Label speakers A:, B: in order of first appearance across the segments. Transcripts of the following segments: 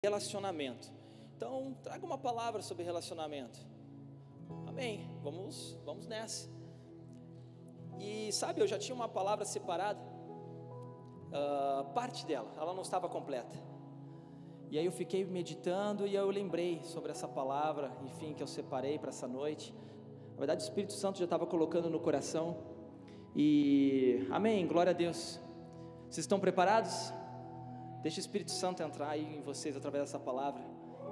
A: Relacionamento. Então, traga uma palavra sobre relacionamento. Amém. Vamos nessa. E sabe, eu já tinha uma palavra separada, parte dela, ela não estava completa. E aí eu fiquei meditando e eu lembrei sobre essa palavra, enfim, que eu separei para essa noite. Na verdade, o Espírito Santo já estava colocando no coração. E amém, glória a Deus. Vocês estão preparados? Deixa o Espírito Santo entrar aí em vocês através dessa palavra,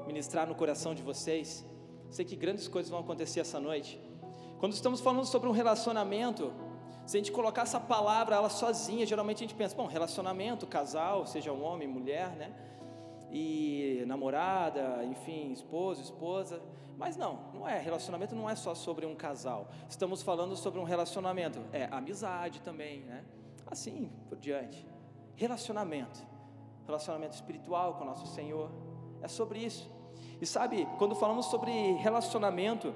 A: ministrar no coração de vocês. Sei que grandes coisas vão acontecer essa noite. Quando estamos falando sobre um relacionamento, se a gente colocar essa palavra, ela sozinha, geralmente a gente pensa, bom, relacionamento, casal, seja um homem, mulher, né? E namorada, enfim, esposo, esposa. Mas não é, relacionamento não é só sobre um casal. Estamos falando sobre um relacionamento, amizade também, né? Assim por diante. Relacionamento espiritual com o nosso Senhor, é sobre isso. E sabe, quando falamos sobre relacionamento,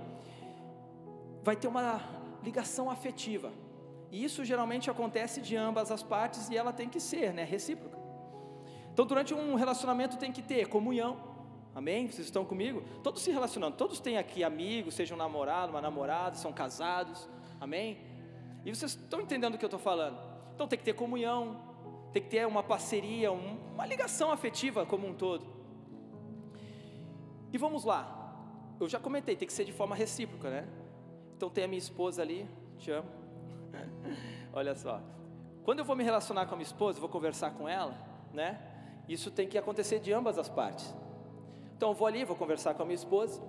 A: vai ter uma ligação afetiva, e isso geralmente acontece de ambas as partes, e ela tem que ser, né, recíproca. Então durante um relacionamento tem que ter comunhão, amém? Vocês estão comigo? Todos se relacionando, todos têm aqui amigos, seja um namorado, uma namorada, são casados, amém? E vocês estão entendendo o que eu estou falando? Então tem que ter comunhão, tem que ter uma parceria, uma ligação afetiva como um todo. E vamos lá, eu já comentei, tem que ser de forma recíproca, né? Então tem a minha esposa ali, te amo. Olha só, quando eu vou me relacionar com a minha esposa, eu vou conversar com ela, né? Isso tem que acontecer de ambas as partes. Então eu vou ali, vou conversar com a minha esposa,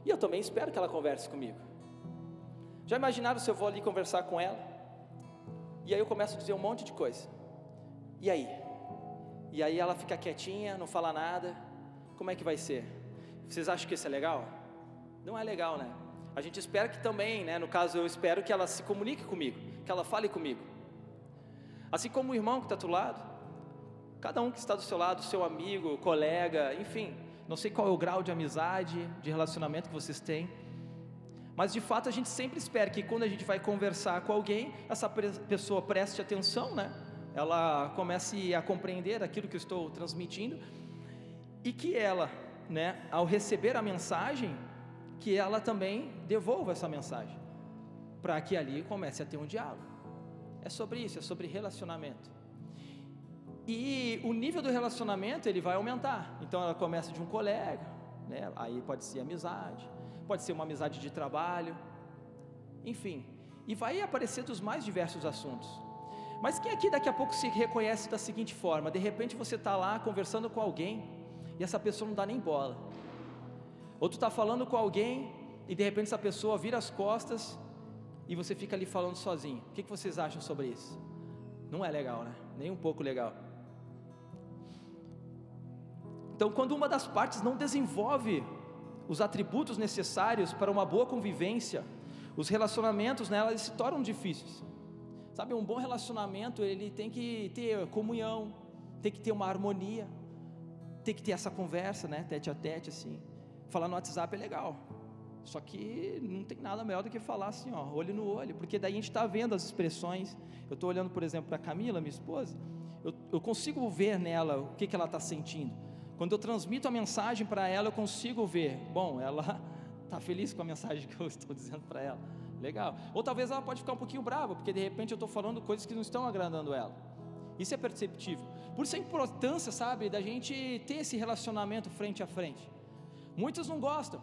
A: e eu também espero que ela converse comigo. Já imaginaram se eu vou ali conversar com ela, e aí eu começo a dizer um monte de coisa? E aí ela fica quietinha, não fala nada. Como é que vai ser? Vocês acham que isso é legal? Não é legal, né? A gente espera que também, né? No caso, eu espero que ela se comunique comigo, que ela fale comigo. Assim como o irmão que está do teu lado, cada um que está do seu lado, seu amigo, colega, enfim, não sei qual é o grau de amizade, de relacionamento que vocês têm, mas de fato a gente sempre espera que quando a gente vai conversar com alguém, essa pessoa preste atenção, né? Ela comece a compreender aquilo que eu estou transmitindo, e que ela, né, ao receber a mensagem, que ela também devolva essa mensagem, para que ali comece a ter um diálogo. É sobre isso, é sobre relacionamento. E o nível do relacionamento, ele vai aumentar. Então ela começa de um colega, né, aí pode ser amizade, pode ser uma amizade de trabalho, enfim, e vai aparecer dos mais diversos assuntos. Mas quem aqui daqui a pouco se reconhece da seguinte forma: de repente você está lá conversando com alguém, e essa pessoa não dá nem bola, ou tu está falando com alguém, e de repente essa pessoa vira as costas, e você fica ali falando sozinho. O que vocês acham sobre isso? Não é legal, né? Nem um pouco legal. Então quando uma das partes não desenvolve os atributos necessários para uma boa convivência, os relacionamentos nela, eles se tornam difíceis. Sabe, um bom relacionamento, ele tem que ter comunhão, tem que ter uma harmonia, tem que ter essa conversa, né, tete a tete, assim. Falar no WhatsApp é legal, só que não tem nada melhor do que falar assim, ó, olho no olho, porque daí a gente está vendo as expressões. Eu estou olhando, por exemplo, para a Camila, minha esposa, eu consigo ver nela o que ela está sentindo. Quando eu transmito a mensagem para ela, eu consigo ver, bom, ela está feliz com a mensagem que eu estou dizendo para ela. Legal. Ou talvez ela pode ficar um pouquinho brava, porque de repente eu estou falando coisas que não estão agradando ela. Isso é perceptível. Por isso a importância, sabe, da gente ter esse relacionamento frente a frente. Muitos não gostam.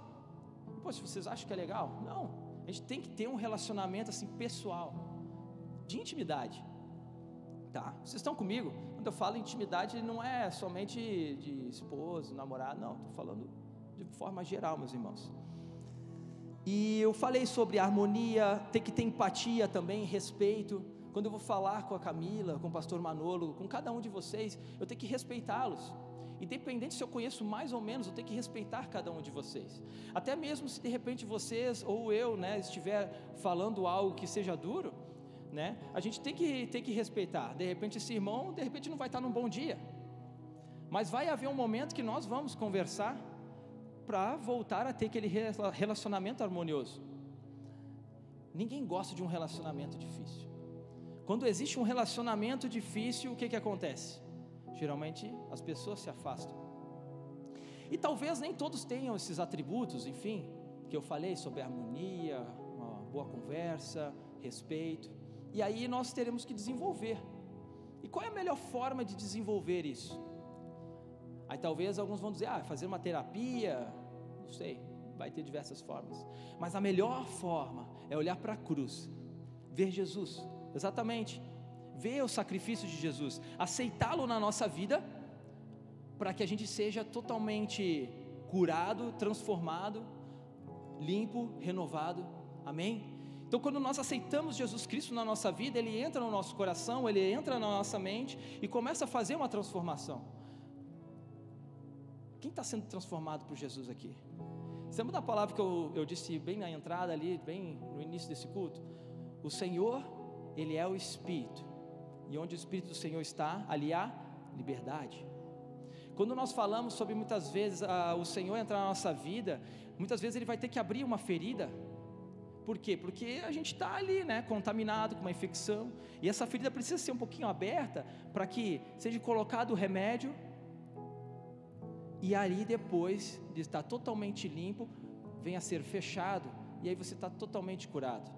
A: Pô, se vocês acham que é legal? Não. A gente tem que ter um relacionamento assim pessoal, de intimidade. Tá? Vocês estão comigo? Quando eu falo intimidade, não é somente de esposo, namorado, não. Estou falando de forma geral, meus irmãos. E eu falei sobre harmonia, tem que ter empatia também, respeito. Quando eu vou falar com a Camila, com o pastor Manolo, com cada um de vocês, eu tenho que respeitá-los. Independente se eu conheço mais ou menos, eu tenho que respeitar cada um de vocês. Até mesmo se de repente vocês ou eu, né, estiver falando algo que seja duro, né, a gente tem que respeitar. De repente esse irmão, de repente não vai estar num bom dia, mas vai haver um momento que nós vamos conversar, para voltar a ter aquele relacionamento harmonioso. Ninguém gosta de um relacionamento difícil. Quando existe um relacionamento difícil, o que acontece? Geralmente as pessoas se afastam. E talvez nem todos tenham esses atributos, enfim, que eu falei sobre harmonia, uma boa conversa, respeito. E aí nós teremos que desenvolver. E qual é a melhor forma de desenvolver isso? Aí talvez alguns vão dizer, fazer uma terapia, não sei, vai ter diversas formas. Mas a melhor forma é olhar para a cruz, ver Jesus, exatamente, ver o sacrifício de Jesus, aceitá-lo na nossa vida, para que a gente seja totalmente curado, transformado, limpo, renovado, amém? Então quando nós aceitamos Jesus Cristo na nossa vida, Ele entra no nosso coração, Ele entra na nossa mente e começa a fazer uma transformação. Quem está sendo transformado por Jesus aqui? Você lembra da palavra que eu disse bem na entrada ali, bem no início desse culto? O Senhor, Ele é o Espírito, e onde o Espírito do Senhor está, ali há liberdade. Quando nós falamos sobre muitas vezes o Senhor entrar na nossa vida, muitas vezes Ele vai ter que abrir uma ferida. Por quê? Porque a gente está ali, contaminado com uma infecção, e essa ferida precisa ser um pouquinho aberta, para que seja colocado o remédio, e ali depois de estar totalmente limpo, venha a ser fechado, e aí você está totalmente curado.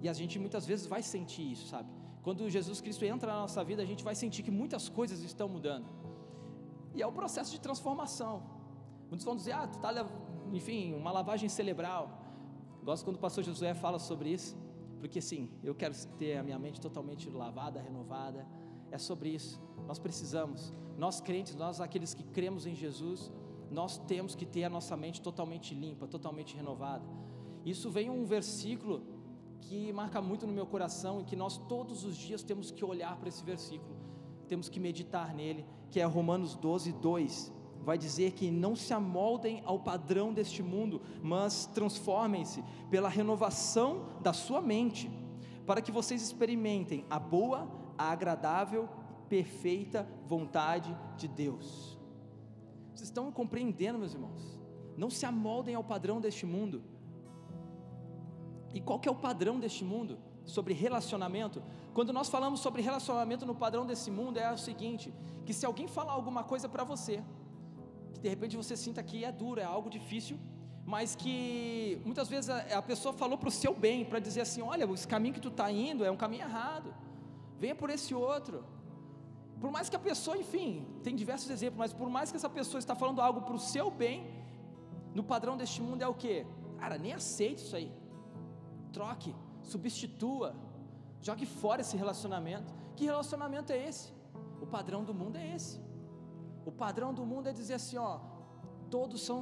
A: E a gente muitas vezes vai sentir isso, sabe? Quando Jesus Cristo entra na nossa vida, a gente vai sentir que muitas coisas estão mudando, e é o processo de transformação. Muitos vão dizer, tu está, enfim, uma lavagem cerebral. Gosto quando o pastor Josué fala sobre isso, porque sim, eu quero ter a minha mente totalmente lavada, renovada. É sobre isso, nós precisamos, nós crentes, nós aqueles que cremos em Jesus, nós temos que ter a nossa mente totalmente limpa, totalmente renovada. Isso vem um versículo que marca muito no meu coração, e que nós todos os dias temos que olhar para esse versículo, temos que meditar nele, que é Romanos 12:2, vai dizer que não se amoldem ao padrão deste mundo, mas transformem-se pela renovação da sua mente, para que vocês experimentem a boa, a agradável, perfeita vontade de Deus. Vocês estão compreendendo, meus irmãos? Não se amoldem ao padrão deste mundo. E qual que é o padrão deste mundo? Sobre relacionamento. Quando nós falamos sobre relacionamento no padrão desse mundo, é o seguinte, que se alguém falar alguma coisa para você, que de repente você sinta que é duro, é algo difícil, mas que muitas vezes a pessoa falou para o seu bem, para dizer assim, olha, esse caminho que tu está indo é um caminho errado, venha por esse outro. Por mais que a pessoa, enfim, tem diversos exemplos, mas por mais que essa pessoa está falando algo para o seu bem, no padrão deste mundo é o quê? Cara, nem aceite isso aí, troque, substitua, jogue fora esse relacionamento. Que relacionamento é esse? O padrão do mundo é esse. O padrão do mundo é dizer assim, todos são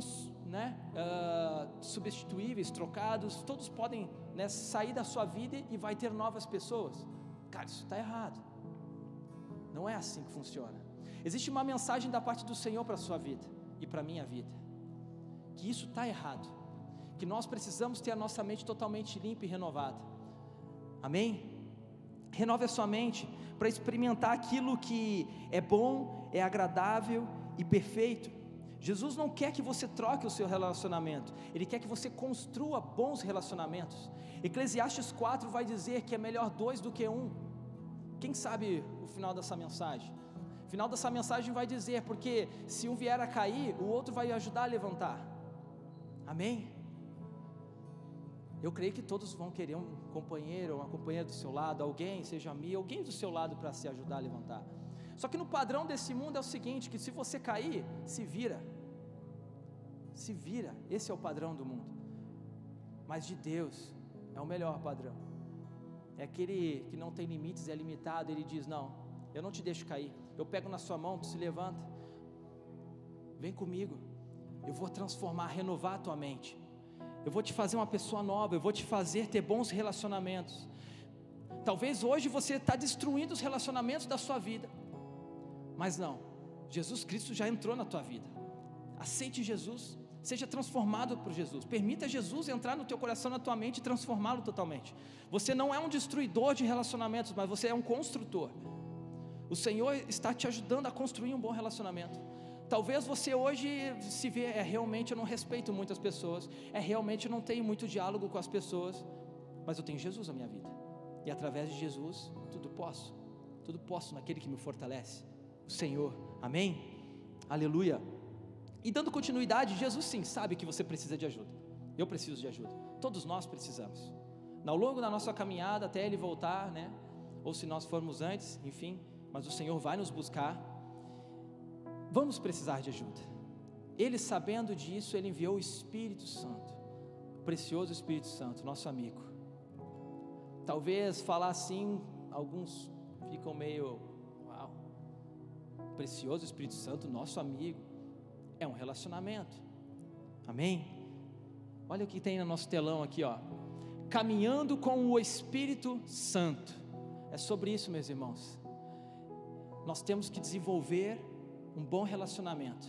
A: substituíveis, trocados, todos podem sair da sua vida e vai ter novas pessoas. Cara, isso está errado. Não é assim que funciona. Existe uma mensagem da parte do Senhor para a sua vida e para a minha vida, que isso está errado, que nós precisamos ter a nossa mente totalmente limpa e renovada. Amém? Renove a sua mente para experimentar aquilo que é bom, é agradável e perfeito. Jesus não quer que você troque o seu relacionamento, Ele quer que você construa bons relacionamentos. Eclesiastes 4 vai dizer que é melhor 2 do que 1. Quem sabe o final dessa mensagem? O final dessa mensagem vai dizer, porque se um vier a cair, o outro vai ajudar a levantar. Amém? Eu creio que todos vão querer um companheiro, uma companheira do seu lado, alguém, seja amigo, alguém do seu lado para se ajudar a levantar. Só que no padrão desse mundo é o seguinte, que se você cair, se vira, esse é o padrão do mundo. Mas de Deus é o melhor padrão, é aquele que não tem limites, é limitado. Ele diz, não, eu não te deixo cair, eu pego na sua mão, tu se levanta, vem comigo, eu vou transformar, renovar a tua mente, eu vou te fazer uma pessoa nova, eu vou te fazer ter bons relacionamentos. Talvez hoje você está destruindo os relacionamentos da sua vida, mas não, Jesus Cristo já entrou na tua vida. Aceite Jesus, seja transformado por Jesus, permita Jesus entrar no teu coração, na tua mente e transformá-lo totalmente. Você não é um destruidor de relacionamentos, mas você é um construtor. O Senhor está te ajudando a construir um bom relacionamento. Talvez você hoje se vê, realmente eu não respeito muitas pessoas, realmente eu não tenho muito diálogo com as pessoas, mas eu tenho Jesus na minha vida, e através de Jesus tudo posso naquele que me fortalece, o Senhor. Amém? Aleluia. E dando continuidade, Jesus sim sabe que você precisa de ajuda, eu preciso de ajuda, todos nós precisamos, ao longo da nossa caminhada até Ele voltar, né? Ou se nós formos antes, enfim, mas o Senhor vai nos buscar, vamos precisar de ajuda. Ele, sabendo disso, Ele enviou o Espírito Santo, o precioso Espírito Santo, nosso amigo. Talvez falar assim, alguns ficam meio, uau, precioso Espírito Santo, nosso amigo, é um relacionamento, amém? Olha o que tem no nosso telão aqui, ó, caminhando com o Espírito Santo, é sobre isso, meus irmãos. Nós temos que desenvolver um bom relacionamento,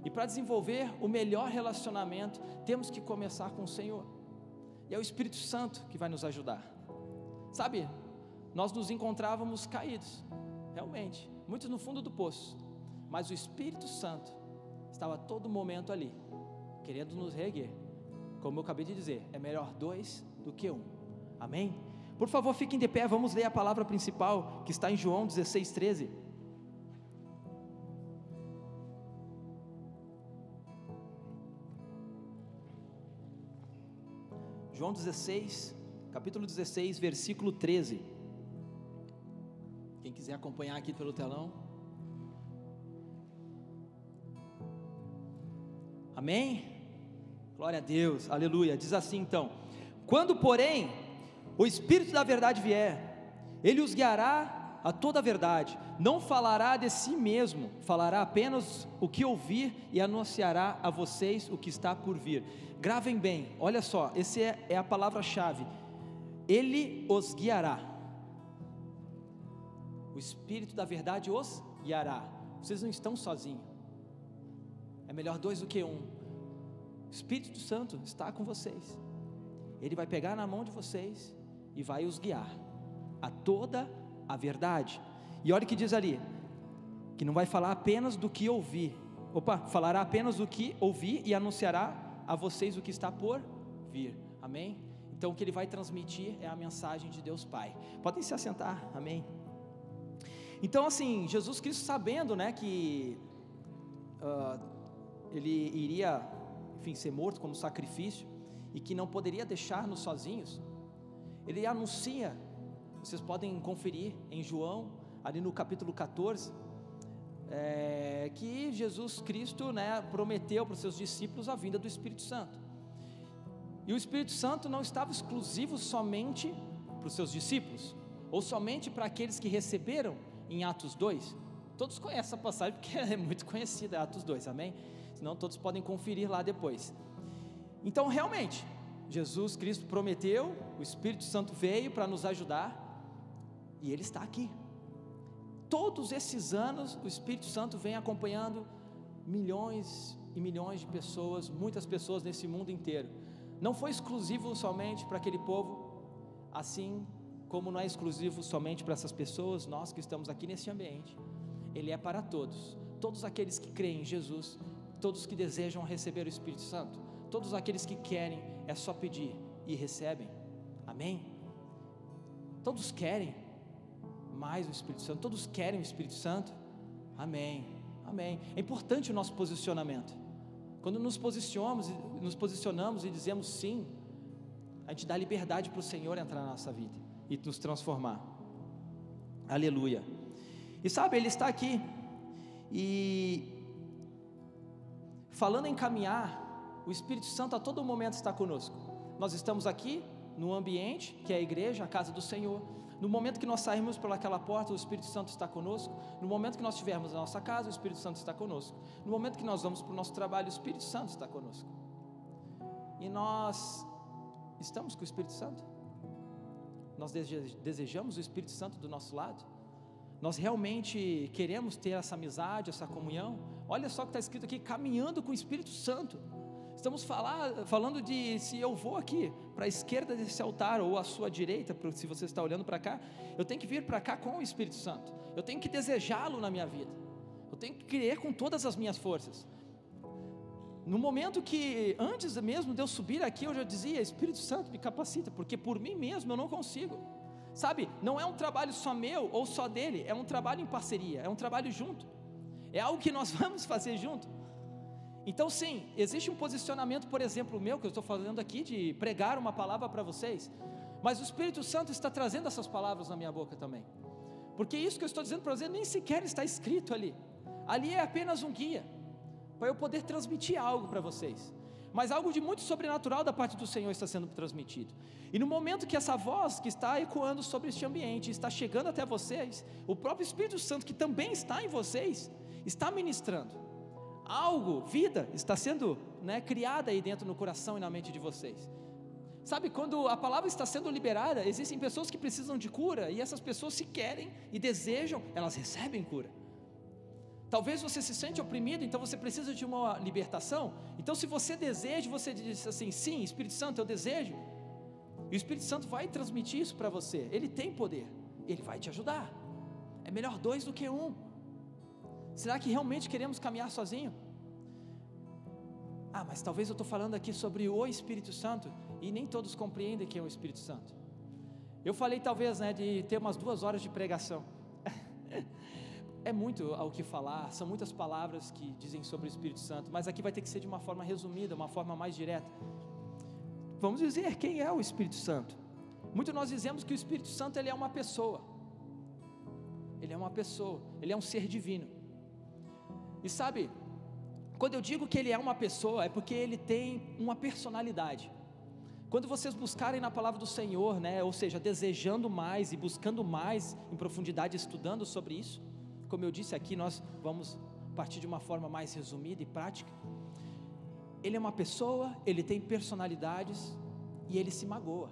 A: e para desenvolver o melhor relacionamento, temos que começar com o Senhor, e é o Espírito Santo que vai nos ajudar. Sabe, nós nos encontrávamos caídos, realmente, muitos no fundo do poço, mas o Espírito Santo estava a todo momento ali, querendo nos reerguer. Como eu acabei de dizer, é melhor 2 do que 1, amém? Por favor, fiquem de pé, vamos ler a palavra principal, que está em João 16:13. João 16, capítulo 16, versículo 13, quem quiser acompanhar aqui pelo telão, amém? Glória a Deus, aleluia. Diz assim então: quando porém o Espírito da verdade vier, Ele os guiará a toda a verdade, não falará de si mesmo, falará apenas o que ouvir e anunciará a vocês o que está por vir. Gravem bem, olha só, essa é a palavra-chave, Ele os guiará, o Espírito da verdade os guiará, vocês não estão sozinhos, é melhor 2 do que 1, o Espírito Santo está com vocês, Ele vai pegar na mão de vocês e vai os guiar a toda a verdade. E olha o que diz ali, que não vai falar apenas do que ouvir, falará apenas do que ouvir e anunciará a vocês o que está por vir, amém? Então o que Ele vai transmitir é a mensagem de Deus Pai. Podem se assentar, amém? Então assim, Jesus Cristo, sabendo, né, que Ele iria, enfim, ser morto como sacrifício, e que não poderia deixar-nos sozinhos, Ele anuncia, vocês podem conferir em João, ali no capítulo 14, que Jesus Cristo, né, prometeu para os seus discípulos a vinda do Espírito Santo, e o Espírito Santo não estava exclusivo somente para os seus discípulos, ou somente para aqueles que receberam em Atos 2, todos conhecem essa passagem, porque é muito conhecida, Atos 2, amém? Senão todos podem conferir lá depois. Então realmente, Jesus Cristo prometeu, o Espírito Santo veio para nos ajudar, e Ele está aqui. Todos esses anos o Espírito Santo vem acompanhando milhões e milhões de pessoas, muitas pessoas nesse mundo inteiro. Não foi exclusivo somente para aquele povo, assim como não é exclusivo somente para essas pessoas, nós que estamos aqui nesse ambiente. Ele é para todos, todos aqueles que creem em Jesus, todos que desejam receber o Espírito Santo, todos aqueles que querem, é só pedir e recebem, amém? Todos querem mais o Espírito Santo, todos querem o Espírito Santo, amém, amém. É importante o nosso posicionamento, quando nos posicionamos e dizemos sim, a gente dá liberdade para o Senhor entrar na nossa vida e nos transformar, aleluia. E sabe, Ele está aqui, e falando em caminhar, o Espírito Santo a todo momento está conosco. Nós estamos aqui no ambiente que é a igreja, a casa do Senhor. No momento que nós sairmos por aquela porta, o Espírito Santo está conosco. No momento que nós estivermos na nossa casa, o Espírito Santo está conosco. No momento que nós vamos para o nosso trabalho, o Espírito Santo está conosco. E nós estamos com o Espírito Santo? Nós desejamos o Espírito Santo do nosso lado? Nós realmente queremos ter essa amizade, essa comunhão? Olha só o que está escrito aqui, caminhando com o Espírito Santo. Estamos falando de, se eu vou aqui para a esquerda desse altar, ou à sua direita, se você está olhando para cá, eu tenho que vir para cá com o Espírito Santo, eu tenho que desejá-lo na minha vida, eu tenho que crer com todas as minhas forças. No momento que, antes mesmo de eu subir aqui, eu já dizia, Espírito Santo me capacita, porque por mim mesmo eu não consigo, sabe, não é um trabalho só meu, ou só dele, é um trabalho em parceria, é um trabalho junto, é algo que nós vamos fazer junto. Então sim, existe um posicionamento, por exemplo, meu, que eu estou falando aqui, de pregar uma palavra para vocês, mas o Espírito Santo está trazendo essas palavras na minha boca também, porque isso que eu estou dizendo para você nem sequer está escrito ali é apenas um guia, para eu poder transmitir algo para vocês, mas algo de muito sobrenatural da parte do Senhor está sendo transmitido, e no momento que essa voz que está ecoando sobre este ambiente, está chegando até vocês, o próprio Espírito Santo que também está em vocês, está ministrando, algo, vida, está sendo criada aí dentro no coração e na mente de vocês, sabe, quando a palavra está sendo liberada, existem pessoas que precisam de cura, e essas pessoas se querem e desejam, elas recebem cura. Talvez você se sente oprimido, então você precisa de uma libertação, então se você deseja, você diz assim, sim, Espírito Santo, eu desejo, e o Espírito Santo vai transmitir isso para você, ele tem poder, ele vai te ajudar, é melhor dois do que um. Será que realmente queremos caminhar sozinho? Mas talvez eu estou falando aqui sobre o Espírito Santo, e nem todos compreendem quem é o Espírito Santo. Eu falei talvez de ter umas 2 horas de pregação, é muito ao que falar, são muitas palavras que dizem sobre o Espírito Santo, mas aqui vai ter que ser de uma forma resumida, uma forma mais direta. Vamos dizer quem é o Espírito Santo. Muito nós dizemos que o Espírito Santo ele é uma pessoa, ele é um ser divino. E sabe, quando eu digo que ele é uma pessoa, é porque ele tem uma personalidade. Quando vocês buscarem na palavra do Senhor, ou seja, desejando mais e buscando mais em profundidade, estudando sobre isso, como eu disse aqui, nós vamos partir de uma forma mais resumida e prática. Ele é uma pessoa, ele tem personalidades, e ele se magoa,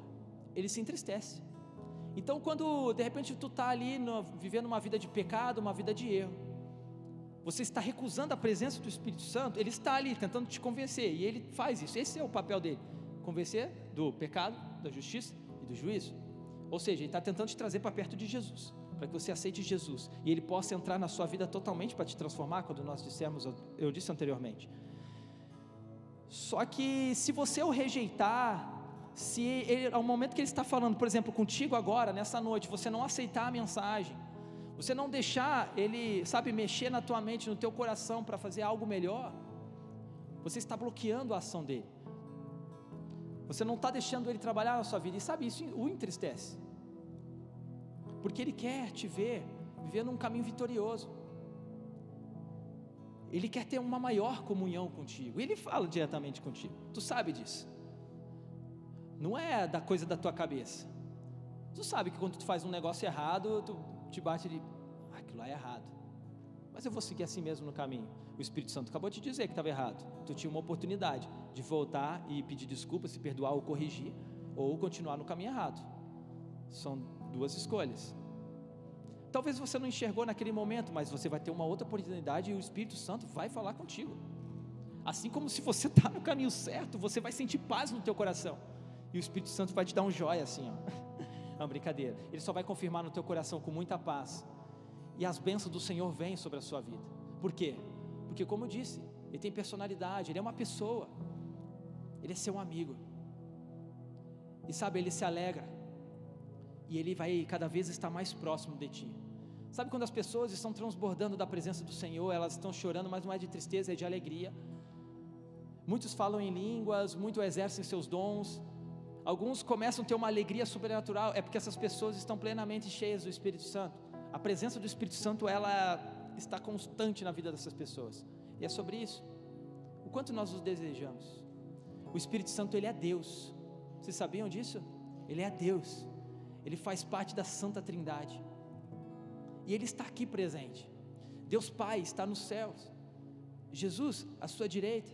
A: ele se entristece. Então quando de repente tu está ali vivendo uma vida de pecado, uma vida de erro, você está recusando a presença do Espírito Santo, ele está ali tentando te convencer, e ele faz isso, esse é o papel dele, convencer do pecado, da justiça e do juízo. Ou seja, ele está tentando te trazer para perto de Jesus, para que você aceite Jesus, e ele possa entrar na sua vida totalmente para te transformar, quando nós dissemos, eu disse anteriormente. Só que se você o rejeitar, se ele, ao momento que ele está falando, por exemplo, contigo agora, nessa noite, você não aceitar a mensagem, você não deixar ele, mexer na tua mente, no teu coração, para fazer algo melhor, você está bloqueando a ação dele, você não está deixando ele trabalhar na sua vida, e isso o entristece, porque ele quer te ver vivendo um caminho vitorioso, ele quer ter uma maior comunhão contigo, ele fala diretamente contigo, tu sabe disso, não é da coisa da tua cabeça, tu sabe que quando tu faz um negócio errado, tu te bate de, aquilo lá é errado, mas eu vou seguir assim mesmo no caminho. O Espírito Santo acabou de dizer que estava errado, tu tinha uma oportunidade de voltar e pedir desculpa, se perdoar ou corrigir, ou continuar no caminho errado, são 2 escolhas. Talvez você não enxergou naquele momento, mas você vai ter uma outra oportunidade, e o Espírito Santo vai falar contigo, assim como se você está no caminho certo, você vai sentir paz no teu coração, e o Espírito Santo vai te dar um joia assim, é uma brincadeira, ele só vai confirmar no teu coração com muita paz, e as bênçãos do Senhor vêm sobre a sua vida. Por quê? Porque como eu disse, ele tem personalidade, ele é uma pessoa, ele é seu amigo, e ele se alegra, e ele vai cada vez estar mais próximo de ti. Sabe quando as pessoas estão transbordando da presença do Senhor, elas estão chorando, mas não é de tristeza, é de alegria. Muitos falam em línguas, muitos exercem seus dons, alguns começam a ter uma alegria sobrenatural, é porque essas pessoas estão plenamente cheias do Espírito Santo. A presença do Espírito Santo, ela está constante na vida dessas pessoas, e é sobre isso, o quanto nós os desejamos. O Espírito Santo, ele é Deus, vocês sabiam disso? Ele é Deus, ele faz parte da Santa Trindade, e ele está aqui presente. Deus Pai está nos céus, Jesus à sua direita,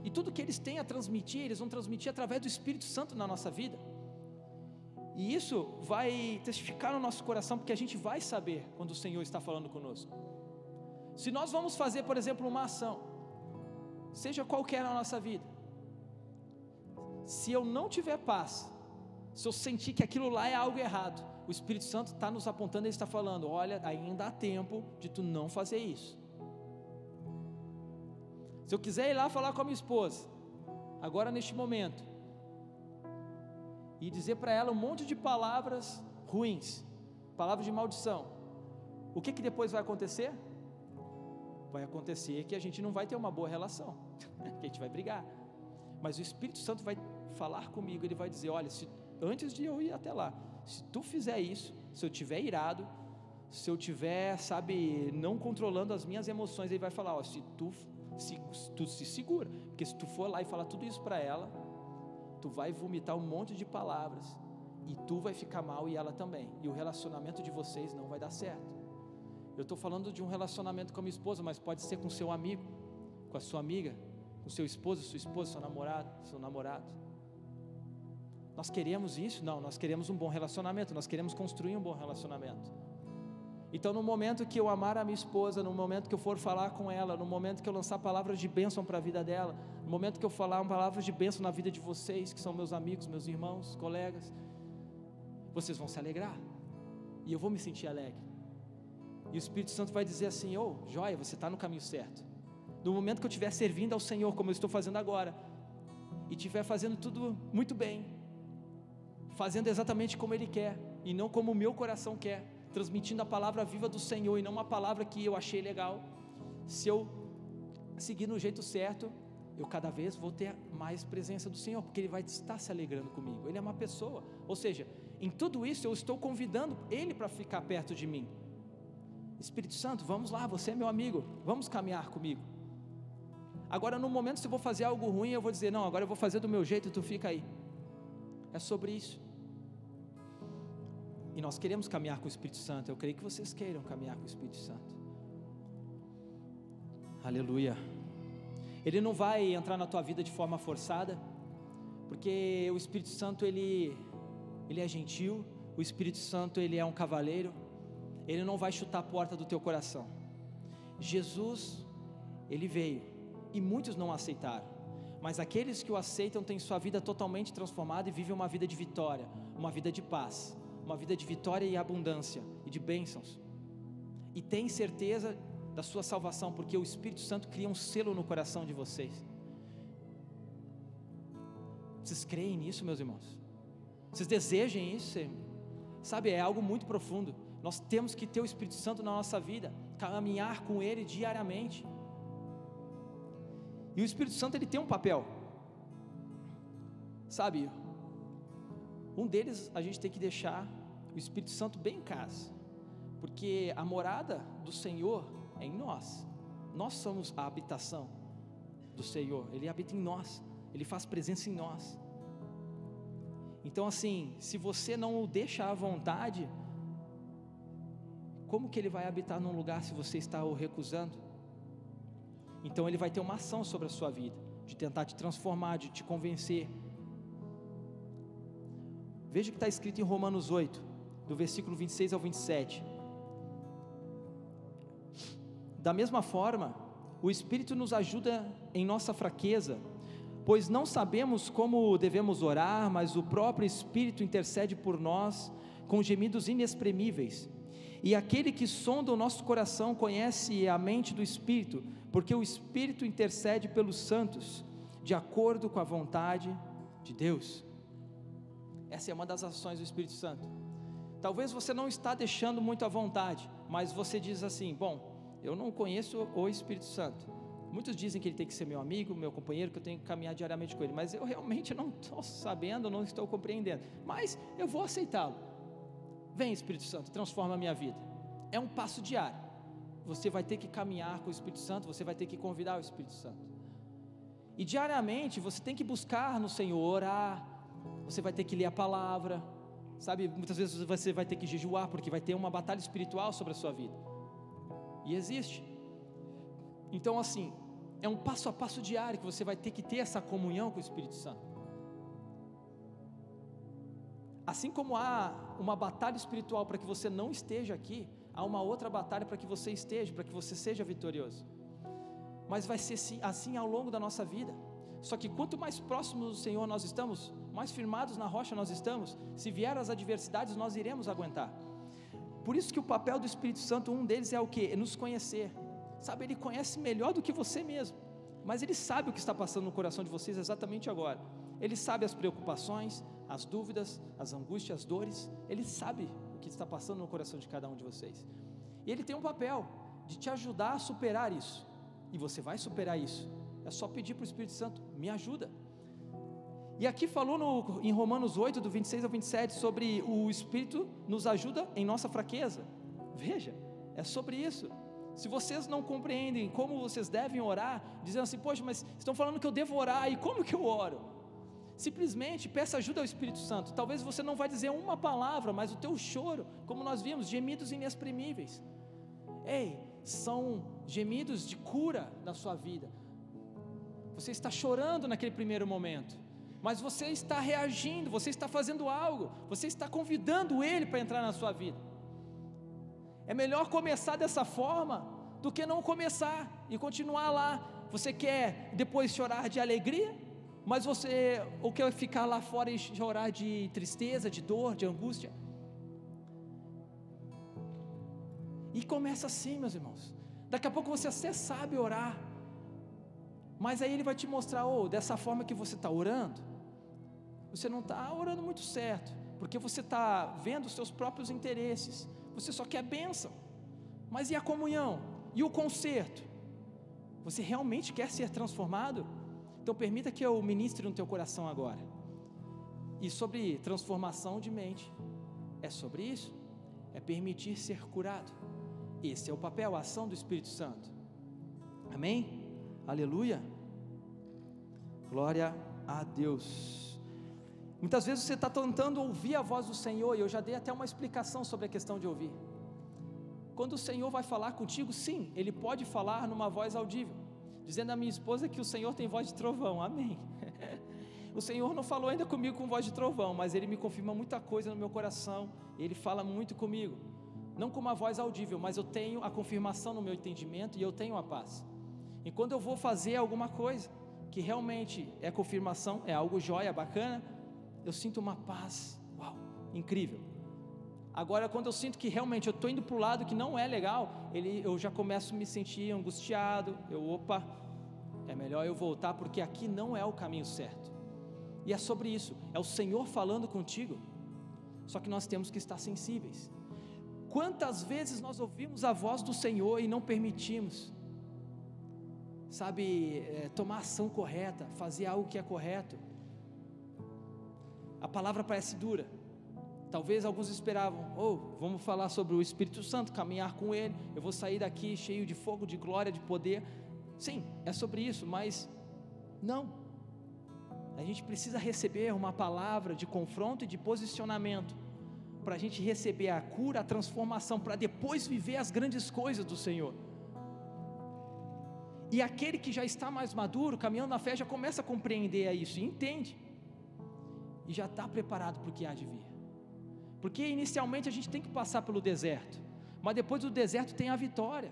A: e tudo que eles têm a transmitir, eles vão transmitir através do Espírito Santo na nossa vida, e isso vai testificar no nosso coração, porque a gente vai saber quando o Senhor está falando conosco. Se nós vamos fazer, por exemplo, uma ação, seja qualquer na nossa vida, se eu não tiver paz, se eu sentir que aquilo lá é algo errado, o Espírito Santo está nos apontando, ele está falando, olha, ainda há tempo de tu não fazer isso. Se eu quiser ir lá falar com a minha esposa, agora neste momento, e dizer para ela um monte de palavras ruins, palavras de maldição, o que depois vai acontecer? vai acontecer que a gente não vai ter uma boa relação, que a gente vai brigar, mas o Espírito Santo vai falar comigo, ele vai dizer: olha, antes de eu ir até lá, se tu fizer isso, se eu tiver irado, se eu tiver, não controlando as minhas emoções, ele vai falar: ó, tu se segura, porque se tu for lá e falar tudo isso para ela, tu vai vomitar um monte de palavras, e tu vai ficar mal e ela também, e o relacionamento de vocês não vai dar certo. Eu estou falando de um relacionamento com a minha esposa, mas pode ser com seu amigo, com a sua amiga, com seu esposo, sua esposa, seu namorado. Nós queremos isso? Não, nós queremos um bom relacionamento, nós queremos construir um bom relacionamento. Então, no momento que eu amar a minha esposa, no momento que eu for falar com ela, no momento que eu lançar palavras de bênção para a vida dela, no momento que eu falar palavras de bênção na vida de vocês, que são meus amigos, meus irmãos, colegas, vocês vão se alegrar, e eu vou me sentir alegre, e o Espírito Santo vai dizer assim: joia, você está no caminho certo. No momento que eu estiver servindo ao Senhor, como eu estou fazendo agora, e estiver fazendo tudo muito bem, fazendo exatamente como Ele quer, e não como o meu coração quer, transmitindo a palavra viva do Senhor, e não uma palavra que eu achei legal, se eu seguir no jeito certo, eu cada vez vou ter mais presença do Senhor, porque Ele vai estar se alegrando comigo. Ele é uma pessoa, ou seja, em tudo isso eu estou convidando Ele para ficar perto de mim. Espírito Santo, vamos lá, você é meu amigo, vamos caminhar comigo. Agora, no momento, se eu vou fazer algo ruim, eu vou dizer: não, agora eu vou fazer do meu jeito e tu fica aí. É sobre isso. E nós queremos caminhar com o Espírito Santo. Eu creio que vocês queiram caminhar com o Espírito Santo. Aleluia. Ele não vai entrar na tua vida de forma forçada, porque o Espírito Santo ele é gentil. O Espírito Santo ele é um cavaleiro. Ele não vai chutar a porta do teu coração. Jesus, ele veio e muitos não aceitaram, mas aqueles que o aceitam têm sua vida totalmente transformada e vivem uma vida de vitória, uma vida de paz, uma vida de vitória e abundância e de bênçãos, e tem certeza da sua salvação, porque o Espírito Santo cria um selo no coração de vocês. Vocês creem nisso, meus irmãos? Vocês desejam isso? Sabe, é algo muito profundo. Nós temos que ter o Espírito Santo na nossa vida, caminhar com Ele diariamente. E o Espírito Santo ele tem um papel, sabe, um deles a gente tem que deixar o Espírito Santo bem em casa, porque a morada do Senhor é em nós. Nós somos a habitação do Senhor, Ele habita em nós, Ele faz presença em nós. Então assim, se você não o deixa à vontade, como que Ele vai habitar num lugar se você está o recusando? Então Ele vai ter uma ação sobre a sua vida, de tentar te transformar, de te convencer. Veja o que está escrito em Romanos 8, do versículo 26 ao 27. Da mesma forma, o Espírito nos ajuda em nossa fraqueza, pois não sabemos como devemos orar, mas o próprio Espírito intercede por nós com gemidos inexprimíveis. E aquele que sonda o nosso coração conhece a mente do Espírito, porque o Espírito intercede pelos santos, de acordo com a vontade de Deus. Essa é uma das ações do Espírito Santo. Talvez você não está deixando muito à vontade, mas você diz assim: bom, eu não conheço o Espírito Santo. Muitos dizem que ele tem que ser meu amigo, meu companheiro, que eu tenho que caminhar diariamente com ele, mas eu realmente não estou sabendo, não estou compreendendo, mas eu vou aceitá-lo. Vem, Espírito Santo, transforma a minha vida. É um passo diário. Você vai ter que caminhar com o Espírito Santo, você vai ter que convidar o Espírito Santo. E diariamente você tem que buscar no Senhor, orar, você vai ter que ler a palavra, sabe, muitas vezes você vai ter que jejuar, porque vai ter uma batalha espiritual sobre a sua vida, e existe. Então assim, é um passo a passo diário que você vai ter que ter essa comunhão com o Espírito Santo. Assim como há uma batalha espiritual para que você não esteja aqui, há uma outra batalha para que você esteja, para que você seja vitorioso. Mas vai ser assim ao longo da nossa vida. Só que quanto mais próximos do Senhor nós estamos, mais firmados na rocha nós estamos, se vier as adversidades nós iremos aguentar. Por isso que o papel do Espírito Santo, um deles é o quê? É nos conhecer. Sabe, Ele conhece melhor do que você mesmo, mas Ele sabe o que está passando no coração de vocês exatamente agora. Ele sabe as preocupações, as dúvidas, as angústias, as dores. Ele sabe o que está passando no coração de cada um de vocês, e Ele tem um papel de te ajudar a superar isso, e você vai superar isso. É só pedir para o Espírito Santo: me ajuda. E aqui falou em Romanos 8, do 26 ao 27, sobre o Espírito nos ajuda em nossa fraqueza. Veja, é sobre isso. Se vocês não compreendem como vocês devem orar, dizendo assim: poxa, mas estão falando que eu devo orar, e como que eu oro? Simplesmente peça ajuda ao Espírito Santo. Talvez você não vai dizer uma palavra, mas o teu choro, como nós vimos, gemidos inexprimíveis, são gemidos de cura na sua vida. Você está chorando naquele primeiro momento, mas você está reagindo, você está fazendo algo, você está convidando Ele para entrar na sua vida. É melhor começar dessa forma do que não começar e continuar lá. Você quer depois chorar de alegria, mas você ou quer ficar lá fora e chorar de tristeza, de dor, de angústia? E começa assim, meus irmãos. Daqui a pouco você até sabe orar, mas aí Ele vai te mostrar: dessa forma que você está orando, você não está orando muito certo, porque você está vendo os seus próprios interesses, você só quer bênção. Mas e a comunhão? E o conserto? Você realmente quer ser transformado? Então permita que eu ministre no teu coração agora. E sobre transformação de mente, é sobre isso, é permitir ser curado. Esse é o papel, a ação do Espírito Santo. Amém? Aleluia. Glória a Deus. Muitas vezes você está tentando ouvir a voz do Senhor, e eu já dei até uma explicação sobre a questão de ouvir. Quando o Senhor vai falar contigo, sim, Ele pode falar numa voz audível, dizendo à minha esposa que o Senhor tem voz de trovão. Amém. O Senhor não falou ainda comigo com voz de trovão, mas Ele me confirma muita coisa no meu coração, Ele fala muito comigo, não com uma voz audível, mas eu tenho a confirmação no meu entendimento, e eu tenho a paz. E quando eu vou fazer alguma coisa que realmente é confirmação, é algo jóia, bacana, eu sinto uma paz, incrível. Agora, quando eu sinto que realmente eu estou indo para o lado que não é legal, eu já começo a me sentir angustiado. É melhor eu voltar, porque aqui não é o caminho certo. E é sobre isso, é o Senhor falando contigo, só que nós temos que estar sensíveis. Quantas vezes nós ouvimos a voz do Senhor e não permitimos, tomar a ação correta, fazer algo que é correto? A palavra parece dura. Talvez alguns esperavam: vamos falar sobre o Espírito Santo, caminhar com Ele, eu vou sair daqui cheio de fogo, de glória, de poder. Sim, é sobre isso, mas não. A gente precisa receber uma palavra de confronto e de posicionamento, para a gente receber a cura, a transformação, para depois viver as grandes coisas do Senhor. E aquele que já está mais maduro, caminhando na fé, já começa a compreender isso, e entende, e já está preparado para o que há de vir. Porque inicialmente a gente tem que passar pelo deserto, mas depois do deserto tem a vitória.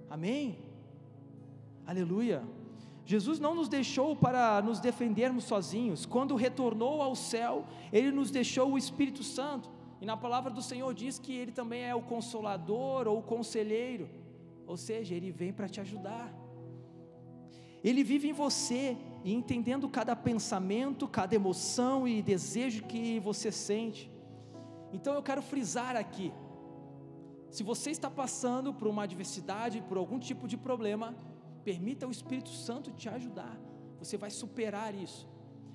A: Amém? Aleluia. Jesus não nos deixou para nos defendermos sozinhos. Quando retornou ao céu, Ele nos deixou o Espírito Santo, e na palavra do Senhor diz que Ele também é o Consolador ou o Conselheiro, ou seja, Ele vem para te ajudar. Ele vive em você, e entendendo cada pensamento, cada emoção e desejo que você sente. Então eu quero frisar aqui: se você está passando por uma adversidade, por algum tipo de problema, permita o Espírito Santo te ajudar. Você vai superar isso.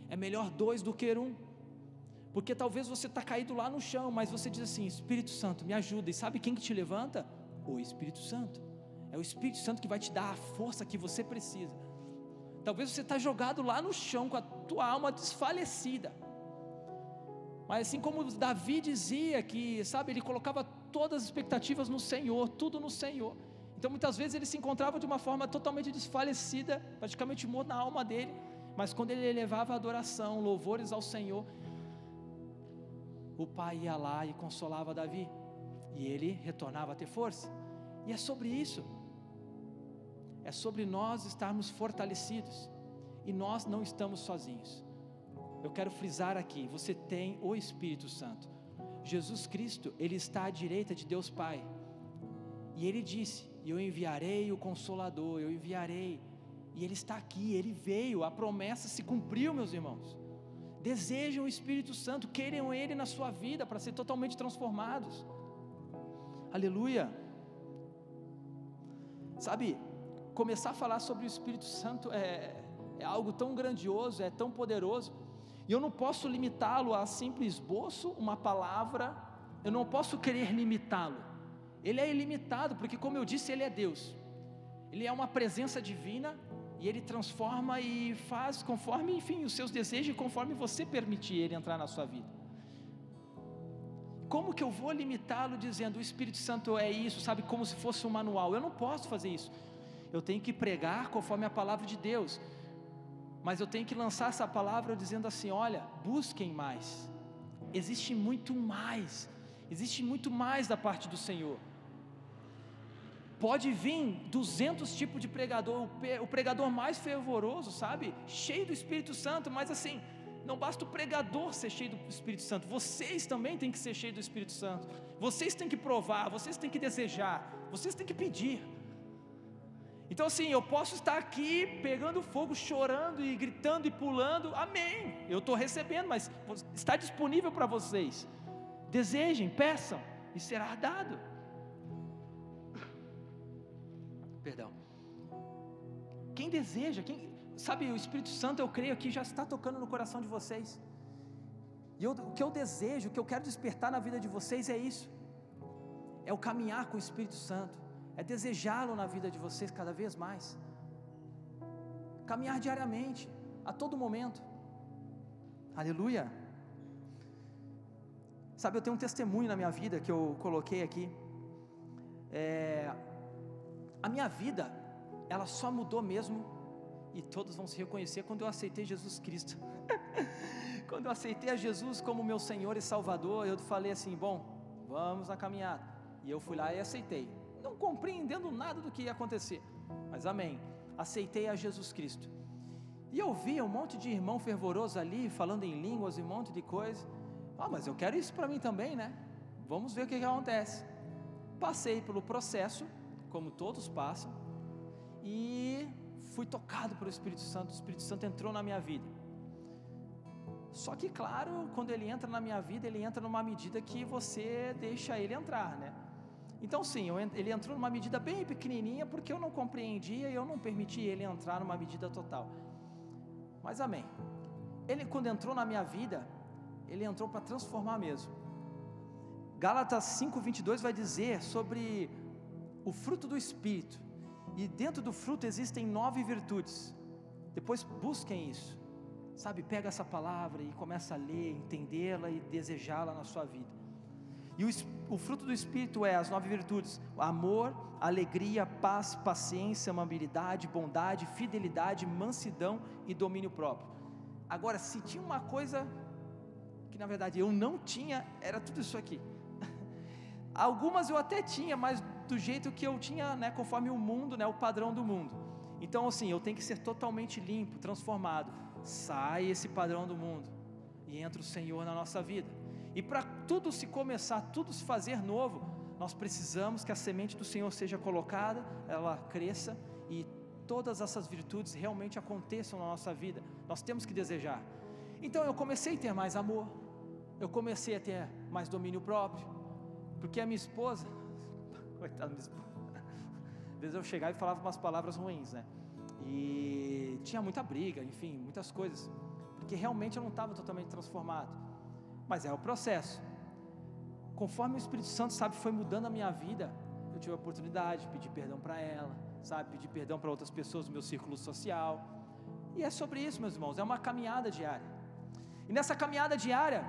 A: É melhor 2 do que 1, porque talvez você está caído lá no chão, mas você diz assim: Espírito Santo, me ajuda. E sabe quem que te levanta? O Espírito Santo. É o Espírito Santo que vai te dar a força que você precisa. Talvez você está jogado lá no chão com a tua alma desfalecida, mas assim como Davi dizia que, ele colocava todas as expectativas no Senhor, tudo no Senhor. Então muitas vezes ele se encontrava de uma forma totalmente desfalecida, praticamente morto na alma dele, mas quando ele elevava a adoração, louvores ao Senhor, o Pai ia lá e consolava Davi, e ele retornava a ter força. E é sobre isso, é sobre nós estarmos fortalecidos, e nós não estamos sozinhos. Eu quero frisar aqui: você tem o Espírito Santo. Jesus Cristo, Ele está à direita de Deus Pai, e Ele disse: eu enviarei o Consolador, eu enviarei, e Ele está aqui, Ele veio, a promessa se cumpriu, meus irmãos. Desejem o Espírito Santo, queiram Ele na sua vida, para ser totalmente transformados. Aleluia. Sabe, começar a falar sobre o Espírito Santo é algo tão grandioso, é tão poderoso, e eu não posso limitá-lo a simples esboço, uma palavra, eu não posso querer limitá-lo. Ele é ilimitado, porque como eu disse, Ele é Deus, Ele é uma presença divina, e Ele transforma e faz conforme, enfim, os seus desejos, e conforme você permitir Ele entrar na sua vida. Como que eu vou limitá-lo dizendo, o Espírito Santo é isso, sabe, como se fosse um manual? Eu não posso fazer isso. Eu tenho que pregar conforme a palavra de Deus, mas eu tenho que lançar essa palavra dizendo assim, olha, busquem mais, existe muito mais da parte do Senhor. Pode vir 200 tipos de pregador, o pregador mais fervoroso, sabe, cheio do Espírito Santo, mas assim, não basta o pregador ser cheio do Espírito Santo, vocês também têm que ser cheios do Espírito Santo, vocês têm que provar, vocês têm que desejar, vocês têm que pedir. Então assim, eu posso estar aqui pegando fogo, chorando e gritando e pulando, amém, eu estou recebendo, mas está disponível para vocês, desejem, peçam e será dado. Perdão. Quem deseja, sabe, o Espírito Santo, eu creio que já está tocando no coração de vocês, e o que eu desejo, o que eu quero despertar na vida de vocês é isso, é o caminhar com o Espírito Santo, é desejá-lo na vida de vocês cada vez mais, caminhar diariamente, a todo momento, aleluia. Sabe, eu tenho um testemunho na minha vida, que eu coloquei aqui, a minha vida, ela só mudou mesmo, e todos vão se reconhecer, quando eu aceitei Jesus Cristo. Quando eu aceitei a Jesus como meu Senhor e Salvador, eu falei assim, bom, vamos na caminhada, e eu fui lá e aceitei, não compreendendo nada do que ia acontecer, mas amém, aceitei a Jesus Cristo, e eu via um monte de irmão fervoroso ali, falando em línguas e um monte de coisa, mas eu quero isso para mim também, né, vamos ver o que acontece. Passei pelo processo, como todos passam, e fui tocado pelo Espírito Santo, o Espírito Santo entrou na minha vida, só que claro, quando Ele entra na minha vida, Ele entra numa medida que você deixa Ele entrar, né, então sim, Ele entrou numa medida bem pequenininha, porque eu não compreendia, e eu não permiti Ele entrar numa medida total, mas amém, Ele quando entrou na minha vida, Ele entrou para transformar mesmo. Gálatas 5:22 vai dizer sobre o fruto do Espírito, e dentro do fruto existem 9 virtudes, depois busquem isso, sabe, pega essa palavra e começa a ler, entendê-la e desejá-la na sua vida, e o fruto do Espírito é as 9 virtudes, amor, alegria, paz, paciência, amabilidade, bondade, fidelidade, mansidão e domínio próprio. Agora, se tinha uma coisa que na verdade eu não tinha, era tudo isso aqui. Algumas eu até tinha, mas do jeito que eu tinha, né, conforme o mundo, né, o padrão do mundo. Então assim, eu tenho que ser totalmente limpo, transformado. Sai esse padrão do mundo e entra o Senhor na nossa vida. E para tudo se começar, tudo se fazer novo, nós precisamos que a semente do Senhor seja colocada, ela cresça e todas essas virtudes realmente aconteçam na nossa vida. Nós temos que desejar. Então eu comecei a ter mais amor, eu comecei a ter mais domínio próprio, porque a minha esposa, coitada da minha esposa, às vezes eu chegava e falava umas palavras ruins, né, e tinha muita briga, enfim, muitas coisas, porque realmente eu não estava totalmente transformado, mas é o processo, conforme o Espírito Santo, sabe, foi mudando a minha vida, eu tive a oportunidade de pedir perdão para ela, sabe, pedir perdão para outras pessoas do meu círculo social, e é sobre isso, meus irmãos, é uma caminhada diária, e nessa caminhada diária,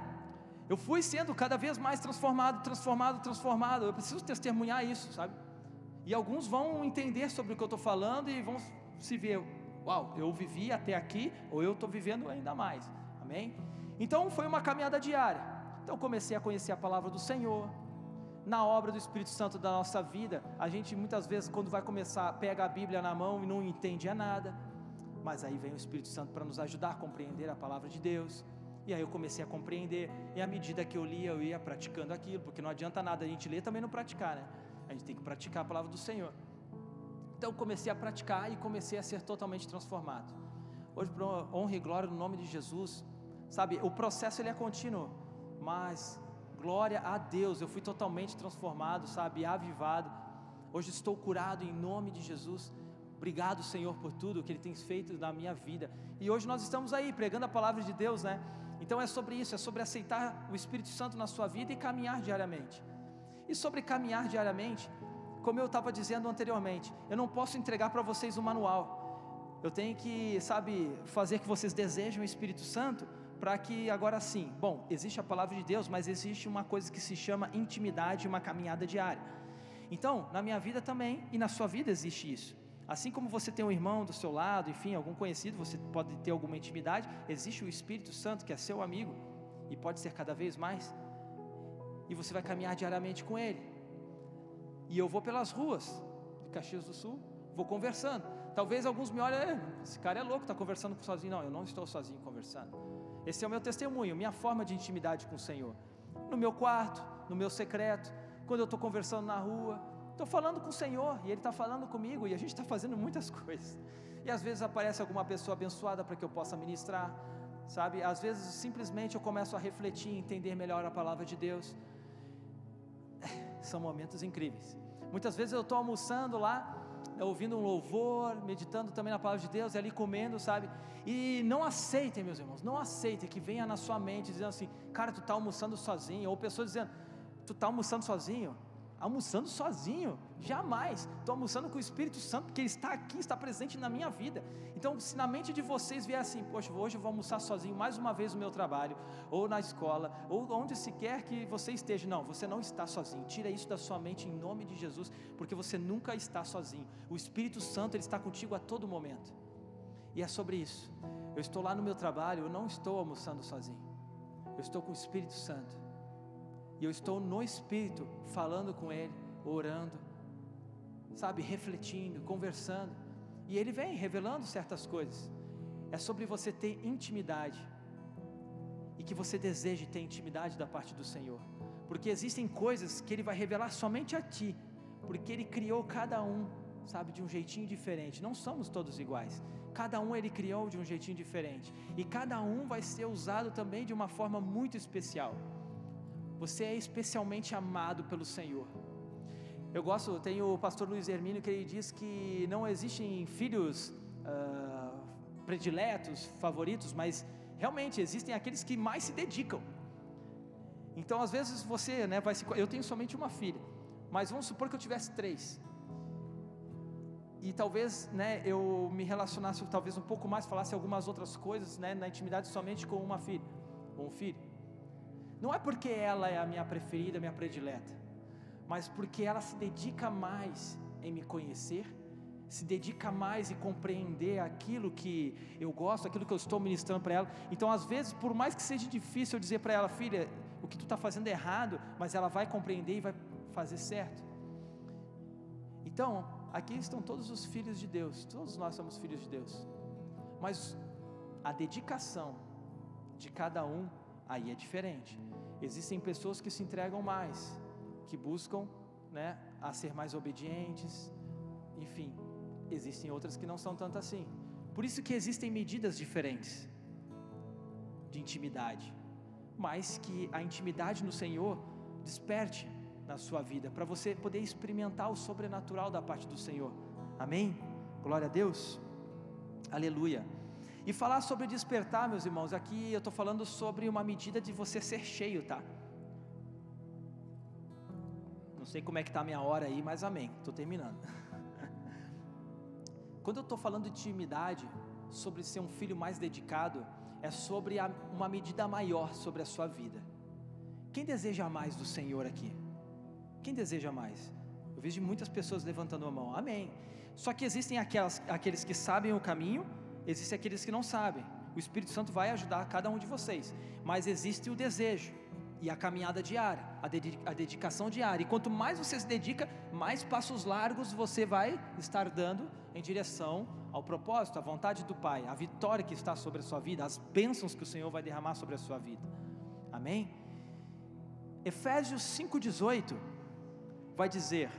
A: eu fui sendo cada vez mais transformado, eu preciso testemunhar isso, sabe, e alguns vão entender sobre o que eu estou falando, e vão se ver, uau, eu vivi até aqui, ou eu estou vivendo ainda mais, amém? Então foi uma caminhada diária, então eu comecei a conhecer a palavra do Senhor, na obra do Espírito Santo da nossa vida, a gente muitas vezes quando vai começar, pega a Bíblia na mão e não entende nada, mas aí vem o Espírito Santo para nos ajudar a compreender a palavra de Deus, e aí eu comecei a compreender, e à medida que eu lia, eu ia praticando aquilo, porque não adianta nada a gente ler também não praticar, né, a gente tem que praticar a palavra do Senhor, então eu comecei a praticar e comecei a ser totalmente transformado, hoje para honra e glória no nome de Jesus, sabe, o processo ele é contínuo, mas glória a Deus, eu fui totalmente transformado, sabe, avivado, Hoje estou curado em nome de Jesus. Obrigado, Senhor, por tudo que Ele tem feito na minha vida. E hoje nós estamos aí pregando a palavra de Deus, né? Então é sobre isso, é sobre aceitar o Espírito Santo na sua vida e caminhar diariamente. E sobre caminhar diariamente, como eu estava dizendo anteriormente, eu não posso entregar para vocês um manual. Eu tenho que, fazer que vocês desejem o Espírito Santo, para que agora sim, bom, existe a palavra de Deus, mas existe uma coisa que se chama intimidade, uma caminhada diária. Então, na minha vida também, e na sua vida existe isso. Assim como você tem um irmão do seu lado, enfim, algum conhecido, você pode ter alguma intimidade, existe o Espírito Santo que é seu amigo, e pode ser cada vez mais, e você vai caminhar diariamente com Ele. E eu vou pelas ruas de Caxias do Sul, vou conversando. Talvez alguns me olhem, esse cara é louco, está conversando sozinho. Não, eu não estou sozinho conversando. Esse é o meu testemunho, minha forma de intimidade com o Senhor. No meu quarto, no meu secreto, quando eu estou conversando na rua, estou falando com o Senhor, e Ele está falando comigo, e a gente está fazendo muitas coisas. E às vezes aparece alguma pessoa abençoada para que eu possa ministrar, às vezes simplesmente eu começo a refletir e entender melhor a palavra de Deus. São momentos incríveis. Muitas vezes eu estou almoçando lá, ouvindo um louvor, meditando também na palavra de Deus, e ali comendo, e não aceitem, meus irmãos, não aceitem que venha na sua mente dizendo assim, cara, tu está almoçando sozinho, ou pessoas dizendo, tu está almoçando sozinho? Almoçando sozinho? Jamais. Estou almoçando com o Espírito Santo, porque Ele está aqui, está presente na minha vida. Então, se na mente de vocês vier assim, poxa, hoje eu vou almoçar sozinho mais uma vez no meu trabalho, ou na escola, ou onde se quer que você esteja, não, você não está sozinho. Tira isso da sua mente em nome de Jesus, porque você nunca está sozinho. O Espírito Santo, Ele está contigo a todo momento. E é sobre isso. Eu estou lá no meu trabalho, eu não estou almoçando sozinho, eu estou com o Espírito Santo. E eu estou no Espírito, falando com Ele, orando, refletindo, conversando, e Ele vem revelando certas coisas. É sobre você ter intimidade, e que você deseje ter intimidade da parte do Senhor, porque existem coisas que Ele vai revelar somente a ti, porque Ele criou cada um, de um jeitinho diferente. Não somos todos iguais, cada um Ele criou de um jeitinho diferente, e cada um vai ser usado também de uma forma muito especial. Você é especialmente amado pelo Senhor. Tem o pastor Luiz Hermínio, que ele diz que não existem filhos prediletos, favoritos, mas realmente existem aqueles que mais se dedicam. Então às vezes você, eu tenho somente uma filha, mas vamos supor que eu tivesse 3, e talvez, eu me relacionasse talvez um pouco mais, falasse algumas outras coisas, na intimidade somente com uma filha, ou um filho. Não é porque ela é a minha preferida, a minha predileta, mas porque ela se dedica mais em me conhecer, se dedica mais em compreender aquilo que eu gosto, aquilo que eu estou ministrando para ela. Então às vezes, por mais que seja difícil eu dizer para ela, filha, o que tu está fazendo é errado, mas ela vai compreender e vai fazer certo. Então, aqui estão todos os filhos de Deus, todos nós somos filhos de Deus, mas a dedicação de cada um, aí é diferente. Existem pessoas que se entregam mais, que buscam, a ser mais obedientes, enfim, existem outras que não são tanto assim. Por isso que existem medidas diferentes de intimidade, mas que a intimidade no Senhor desperte na sua vida, para você poder experimentar o sobrenatural da parte do Senhor. Amém? Glória a Deus, aleluia. E falar sobre despertar, meus irmãos, aqui eu estou falando sobre uma medida de você ser cheio, tá? Não sei como é que está a minha hora aí, mas amém, estou terminando. Quando eu estou falando de intimidade, sobre ser um filho mais dedicado, é sobre uma medida maior sobre a sua vida. Quem deseja mais do Senhor aqui? Quem deseja mais? Eu vejo muitas pessoas levantando a mão, amém. Só que existem aqueles que sabem o caminho, existem aqueles que não sabem. O Espírito Santo vai ajudar cada um de vocês, mas existe o desejo e a caminhada diária, a dedicação diária. E quanto mais você se dedica, mais passos largos você vai estar dando em direção ao propósito, à vontade do Pai, a vitória que está sobre a sua vida, as bênçãos que o Senhor vai derramar sobre a sua vida. Amém? Efésios 5,18 vai dizer: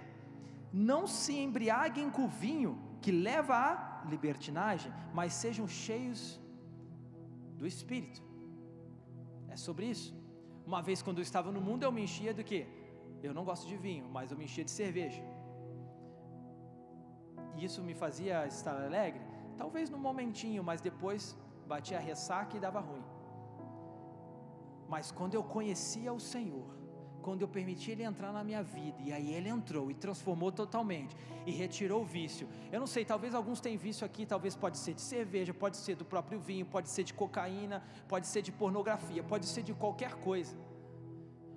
A: não se embriaguem com o vinho que leva à libertinagem, mas sejam cheios do Espírito. É sobre isso. Uma vez, quando eu estava no mundo, eu me enchia do quê? Eu não gosto de vinho, mas eu me enchia de cerveja. e isso me fazia estar alegre? Talvez no momentinho, mas depois batia a ressaca e dava ruim. Mas quando eu conhecia o Senhor, quando eu permiti Ele entrar na minha vida, e aí Ele entrou e transformou totalmente, e retirou o vício. Eu não sei, talvez alguns tenham vício aqui, talvez pode ser de cerveja, pode ser do próprio vinho, pode ser de cocaína, pode ser de pornografia, pode ser de qualquer coisa.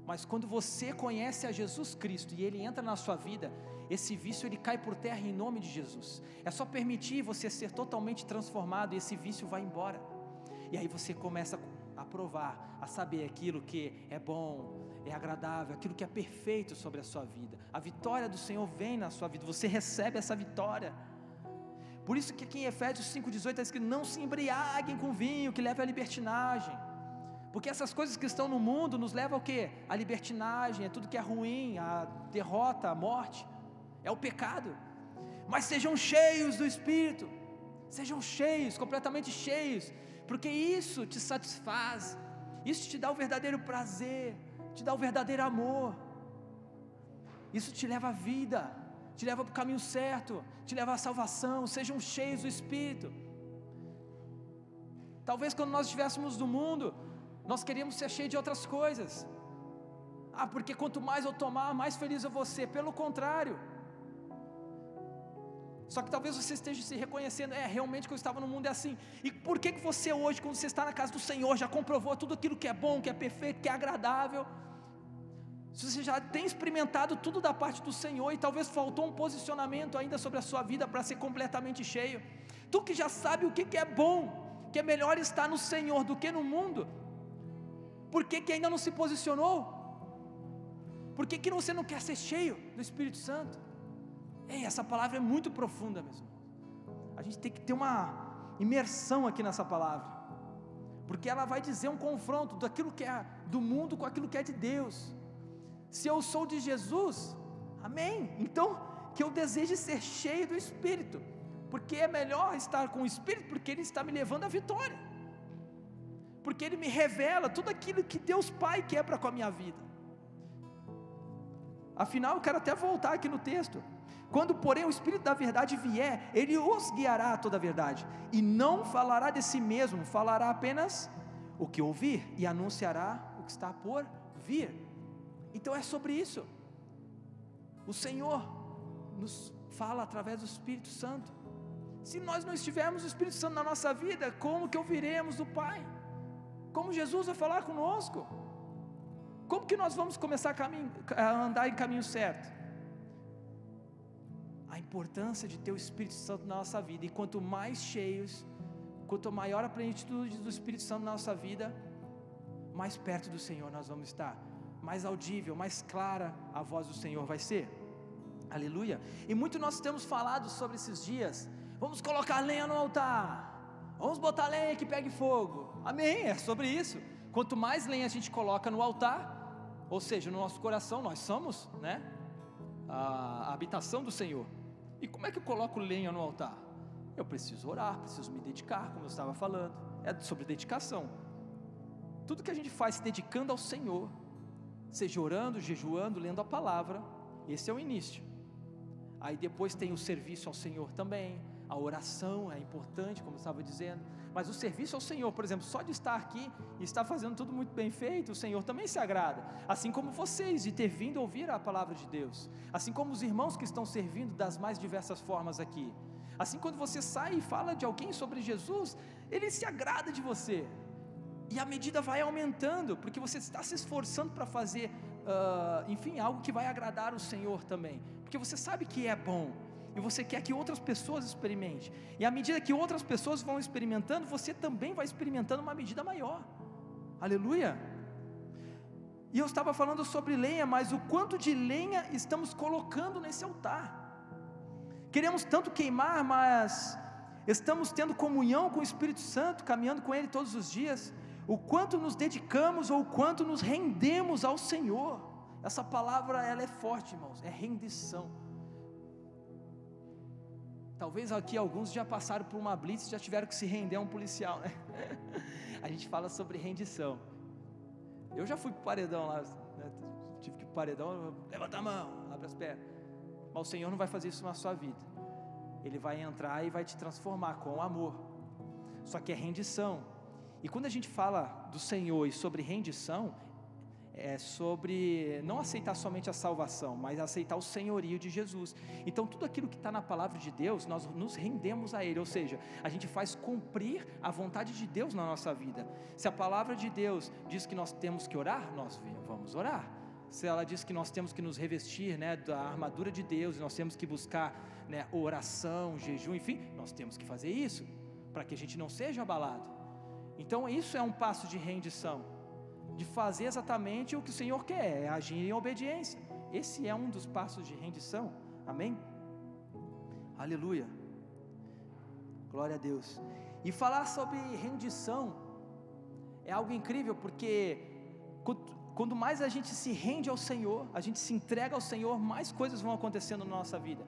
A: Mas quando você conhece a Jesus Cristo e Ele entra na sua vida, esse vício ele cai por terra em nome de Jesus. É só permitir você ser totalmente transformado e esse vício vai embora. E aí você começa a provar, a saber aquilo que é bom, é agradável, aquilo que é perfeito sobre a sua vida. A vitória do Senhor vem na sua vida, você recebe essa vitória. Por isso que aqui em Efésios 5,18 está escrito: não se embriaguem com vinho que leva à libertinagem. Porque essas coisas que estão no mundo nos levam ao quê? A libertinagem, é tudo que é ruim, a derrota, a morte, é o pecado. Mas sejam cheios do Espírito, sejam cheios, completamente cheios, porque isso te satisfaz, isso te dá o verdadeiro prazer, te dá o verdadeiro amor, isso te leva à vida, te leva para o caminho certo, te leva à salvação. Sejam cheios do Espírito. Talvez quando nós estivéssemos no mundo, nós queríamos ser cheios de outras coisas. Porque quanto mais eu tomar, mais feliz eu vou ser. Pelo contrário. Só que talvez você esteja se reconhecendo: realmente que eu estava no mundo é assim. E por que você hoje, quando você está na casa do Senhor, já comprovou tudo aquilo que é bom, que é perfeito, que é agradável? Se você já tem experimentado tudo da parte do Senhor, e talvez faltou um posicionamento ainda sobre a sua vida para ser completamente cheio. Tu que já sabe o que é bom, que é melhor estar no Senhor do que no mundo, por que ainda não se posicionou? Por que você não quer ser cheio do Espírito Santo? Essa palavra é muito profunda, meus irmãos. A gente tem que ter uma imersão aqui nessa palavra, porque ela vai dizer um confronto daquilo que é do mundo com aquilo que é de Deus. Se eu sou de Jesus, amém, então que eu deseje ser cheio do Espírito, porque é melhor estar com o Espírito, porque Ele está me levando à vitória, porque Ele me revela tudo aquilo que Deus Pai quer para com a minha vida. Afinal, eu quero até voltar aqui no texto: quando porém o Espírito da verdade vier, Ele os guiará a toda a verdade, e não falará de si mesmo, falará apenas o que ouvir, e anunciará o que está por vir. Então é sobre isso. O Senhor nos fala através do Espírito Santo. Se nós não estivermos o Espírito Santo na nossa vida, como que ouviremos do Pai? Como Jesus vai falar conosco? Como que nós vamos começar a andar em caminho certo? A importância de ter o Espírito Santo na nossa vida. E quanto mais cheios, quanto maior a plenitude do Espírito Santo na nossa vida, mais perto do Senhor nós vamos estar, mais audível, mais clara a voz do Senhor vai ser. Aleluia. E muito nós temos falado sobre esses dias: vamos colocar lenha no altar, vamos botar lenha que pegue fogo. Amém, é sobre isso. Quanto mais lenha a gente coloca no altar, ou seja, no nosso coração, nós somos, a habitação do Senhor. E como é que eu coloco lenha no altar? Eu preciso orar, preciso me dedicar, como eu estava falando. É sobre dedicação. Tudo que a gente faz se dedicando ao Senhor, seja orando, jejuando, lendo a palavra, esse é o início. Aí depois tem o serviço ao Senhor também. A oração é importante, como eu estava dizendo. Mas o serviço ao Senhor, por exemplo, só de estar aqui e estar fazendo tudo muito bem feito, o Senhor também se agrada. Assim como vocês, de ter vindo ouvir a palavra de Deus. Assim como os irmãos que estão servindo das mais diversas formas aqui. Assim, quando você sai e fala de alguém sobre Jesus, Ele se agrada de você. E a medida vai aumentando, porque você está se esforçando para fazer, algo que vai agradar o Senhor também. Porque você sabe que é bom. E você quer que outras pessoas experimentem. E à medida que outras pessoas vão experimentando, você também vai experimentando uma medida maior. Aleluia. E eu estava falando sobre lenha, mas o quanto de lenha estamos colocando nesse altar? Queremos tanto queimar, mas estamos tendo comunhão com o Espírito Santo, caminhando com Ele todos os dias? O quanto nos dedicamos ou o quanto nos rendemos ao Senhor? Essa palavra, ela é forte, irmãos, é rendição. Talvez aqui alguns já passaram por uma blitz, já tiveram que se render a um policial, né? A gente fala sobre rendição. Eu já fui para o paredão lá, tive que ir para o paredão, levanta a mão, abre as pernas. Mas o Senhor não vai fazer isso na sua vida. Ele vai entrar e vai te transformar com amor. Só que é rendição. E quando a gente fala do Senhor e sobre rendição, é sobre não aceitar somente a salvação, mas aceitar o senhorio de Jesus. Então tudo aquilo que está na palavra de Deus, nós nos rendemos a Ele, ou seja, a gente faz cumprir a vontade de Deus na nossa vida. Se a palavra de Deus diz que nós temos que orar, nós vamos orar. Se ela diz que nós temos que nos revestir, né, da armadura de Deus, nós temos que buscar, né, oração, jejum, enfim, nós temos que fazer isso, para que a gente não seja abalado. Então isso é um passo de rendição, de fazer exatamente o que o Senhor quer, é agir em obediência. Esse é um dos passos de rendição, amém? Aleluia, glória a Deus. E falar sobre rendição é algo incrível, porque quando mais a gente se rende ao Senhor, a gente se entrega ao Senhor, mais coisas vão acontecendo na nossa vida.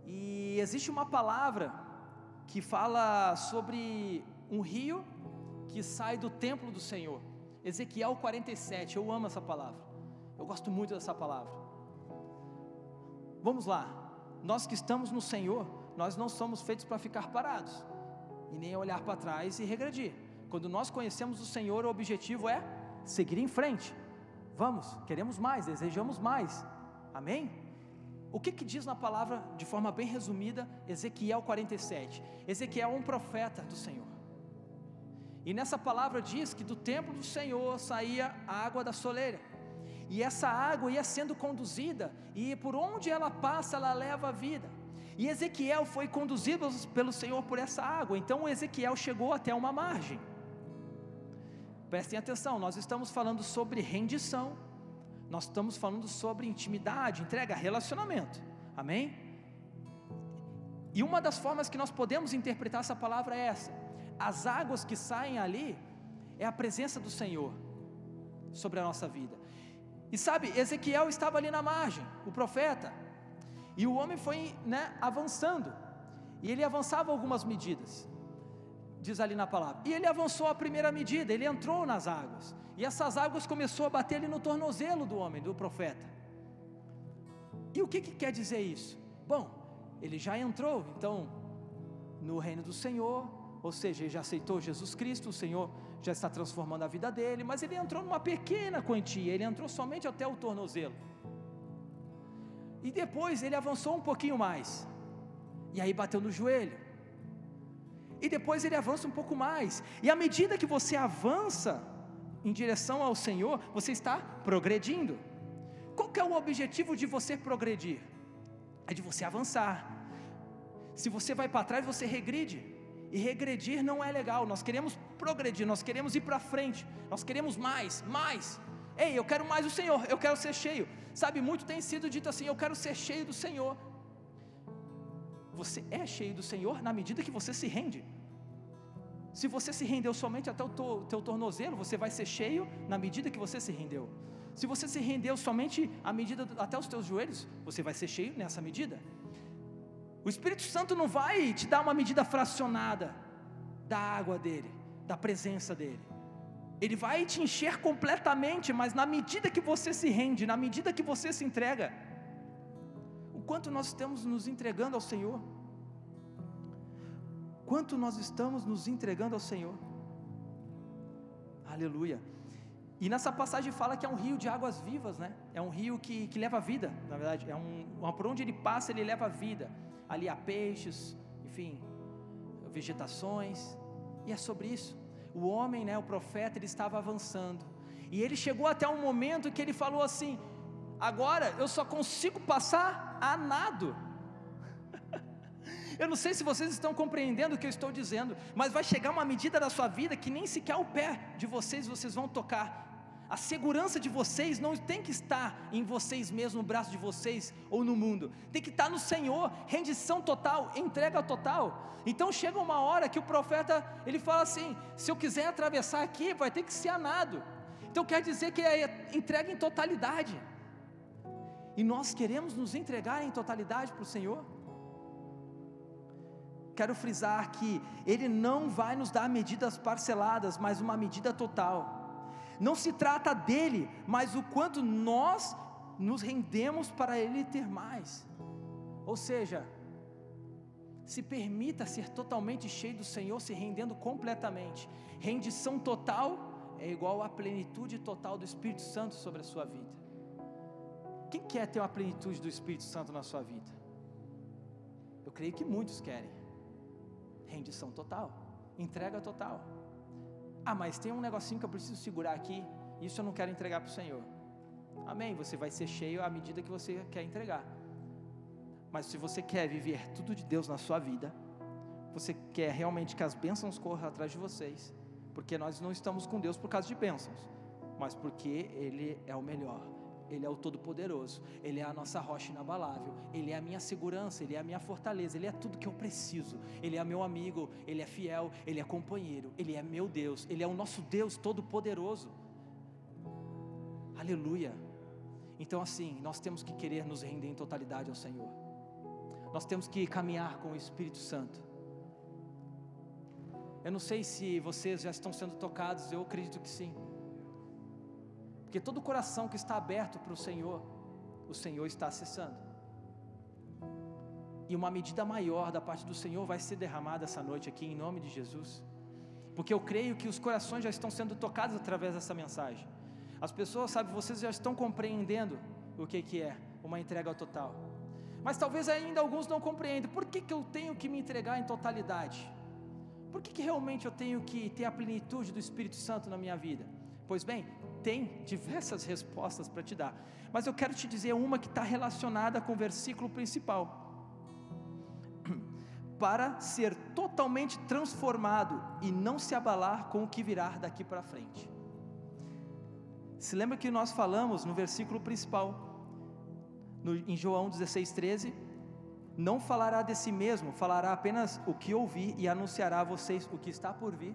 A: E existe uma palavra que fala sobre um rio que sai do templo do Senhor. Ezequiel 47, eu amo essa palavra, eu gosto muito dessa palavra. Vamos lá, nós que estamos no Senhor, nós não somos feitos para ficar parados, e nem olhar para trás e regredir. Quando nós conhecemos o Senhor, o objetivo é seguir em frente. Vamos, queremos mais, desejamos mais, amém? O que diz na palavra, de forma bem resumida, Ezequiel 47, Ezequiel é um profeta do Senhor, e nessa palavra diz que do templo do Senhor saía a água da soleira, e essa água ia sendo conduzida, e por onde ela passa, ela leva a vida, e Ezequiel foi conduzido pelo Senhor por essa água. Então Ezequiel chegou até uma margem. Prestem atenção, nós estamos falando sobre rendição, nós estamos falando sobre intimidade, entrega, relacionamento, amém? E uma das formas que nós podemos interpretar essa palavra é essa: as águas que saem ali, é a presença do Senhor sobre a nossa vida. E sabe, Ezequiel estava ali na margem, o profeta, e o homem foi, né, avançando, e ele avançava algumas medidas, diz ali na palavra, e ele avançou a primeira medida, ele entrou nas águas, e essas águas começou a bater ali no tornozelo do homem, do profeta. E o que quer dizer isso? Bom, ele já entrou, então, no reino do Senhor, ou seja, ele já aceitou Jesus Cristo, o Senhor já está transformando a vida dele, mas ele entrou numa pequena quantia, ele entrou somente até o tornozelo, e depois ele avançou um pouquinho mais, e aí bateu no joelho, e depois ele avança um pouco mais, e à medida que você avança em direção ao Senhor, você está progredindo. Qual que é o objetivo de você progredir? É de você avançar. Se você vai para trás, você regride, e regredir não é legal. Nós queremos progredir, nós queremos ir para frente, nós queremos mais. Ei, eu quero mais do Senhor, eu quero ser cheio. Sabe, muito tem sido dito assim: eu quero ser cheio do Senhor. Você é cheio do Senhor na medida que você se rende. Se você se rendeu somente até o teu tornozelo, você vai ser cheio na medida que você se rendeu. Se você se rendeu somente à medida até os teus joelhos, você vai ser cheio nessa medida. O Espírito Santo não vai te dar uma medida fracionada da água dele, da presença dele. Ele vai te encher completamente, mas na medida que você se rende, na medida que você se entrega. O quanto nós estamos nos entregando ao Senhor? Quanto nós estamos nos entregando ao Senhor? Aleluia. E nessa passagem fala que é um rio de águas vivas, né? É um rio que leva vida, na verdade. Por onde ele passa, ele leva vida. Ali há peixes, enfim, vegetações, e é sobre isso. O homem, né, o profeta, ele estava avançando, e ele chegou até um momento que ele falou assim: agora eu só consigo passar a nado. Eu não sei se vocês estão compreendendo o que eu estou dizendo, mas vai chegar uma medida da sua vida que nem sequer o pé de vocês vão tocar. A segurança de vocês não tem que estar em vocês mesmos, no braço de vocês ou no mundo, tem que estar no Senhor. Rendição total, entrega total. Então chega uma hora que o profeta, ele fala assim: se eu quiser atravessar aqui, vai ter que ser a nado. Então quer dizer que é entrega em totalidade, e nós queremos nos entregar em totalidade para o Senhor. Quero frisar que Ele não vai nos dar medidas parceladas, mas uma medida total. Não se trata dele, mas o quanto nós nos rendemos para Ele ter mais. Ou seja, Se permita ser totalmente cheio do Senhor, se rendendo completamente. Rendição total é igual à plenitude total do Espírito Santo sobre a sua vida. Quem quer ter uma plenitude do Espírito Santo na sua vida? Eu creio que muitos querem. Rendição total, entrega total. Ah, mas tem um negocinho que eu preciso segurar aqui, isso eu não quero entregar para o Senhor. Amém, você vai ser cheio à medida que você quer entregar. Mas se você quer viver tudo de Deus na sua vida, você quer realmente que as bênçãos corram atrás de vocês, porque nós não estamos com Deus por causa de bênçãos, mas porque Ele é o melhor, Ele é o Todo-Poderoso, Ele é a nossa rocha inabalável, Ele é a minha segurança, Ele é a minha fortaleza, Ele é tudo que eu preciso, Ele é meu amigo, Ele é fiel, Ele é companheiro, Ele é meu Deus, Ele é o nosso Deus Todo-Poderoso. Aleluia. Então assim, nós temos que querer nos render em totalidade ao Senhor. Nós temos que caminhar com o Espírito Santo. Eu não sei se vocês já estão sendo tocados, eu acredito que sim. Porque todo coração que está aberto para o Senhor está acessando. E uma medida maior da parte do Senhor vai ser derramada essa noite aqui, em nome de Jesus. Porque eu creio que os corações já estão sendo tocados através dessa mensagem. As pessoas, sabe, vocês já estão compreendendo o que é uma entrega total. Mas talvez ainda alguns não compreendam. Por que eu tenho que me entregar em totalidade? Por que realmente eu tenho que ter a plenitude do Espírito Santo na minha vida? Pois bem, tem diversas respostas para te dar, mas eu quero te dizer uma que está relacionada com o versículo principal. Para ser totalmente transformado e não se abalar com o que virá daqui para frente. Se lembra que nós falamos no versículo principal, em João 16:13, não falará de si mesmo, falará apenas o que ouvir e anunciará a vocês o que está por vir.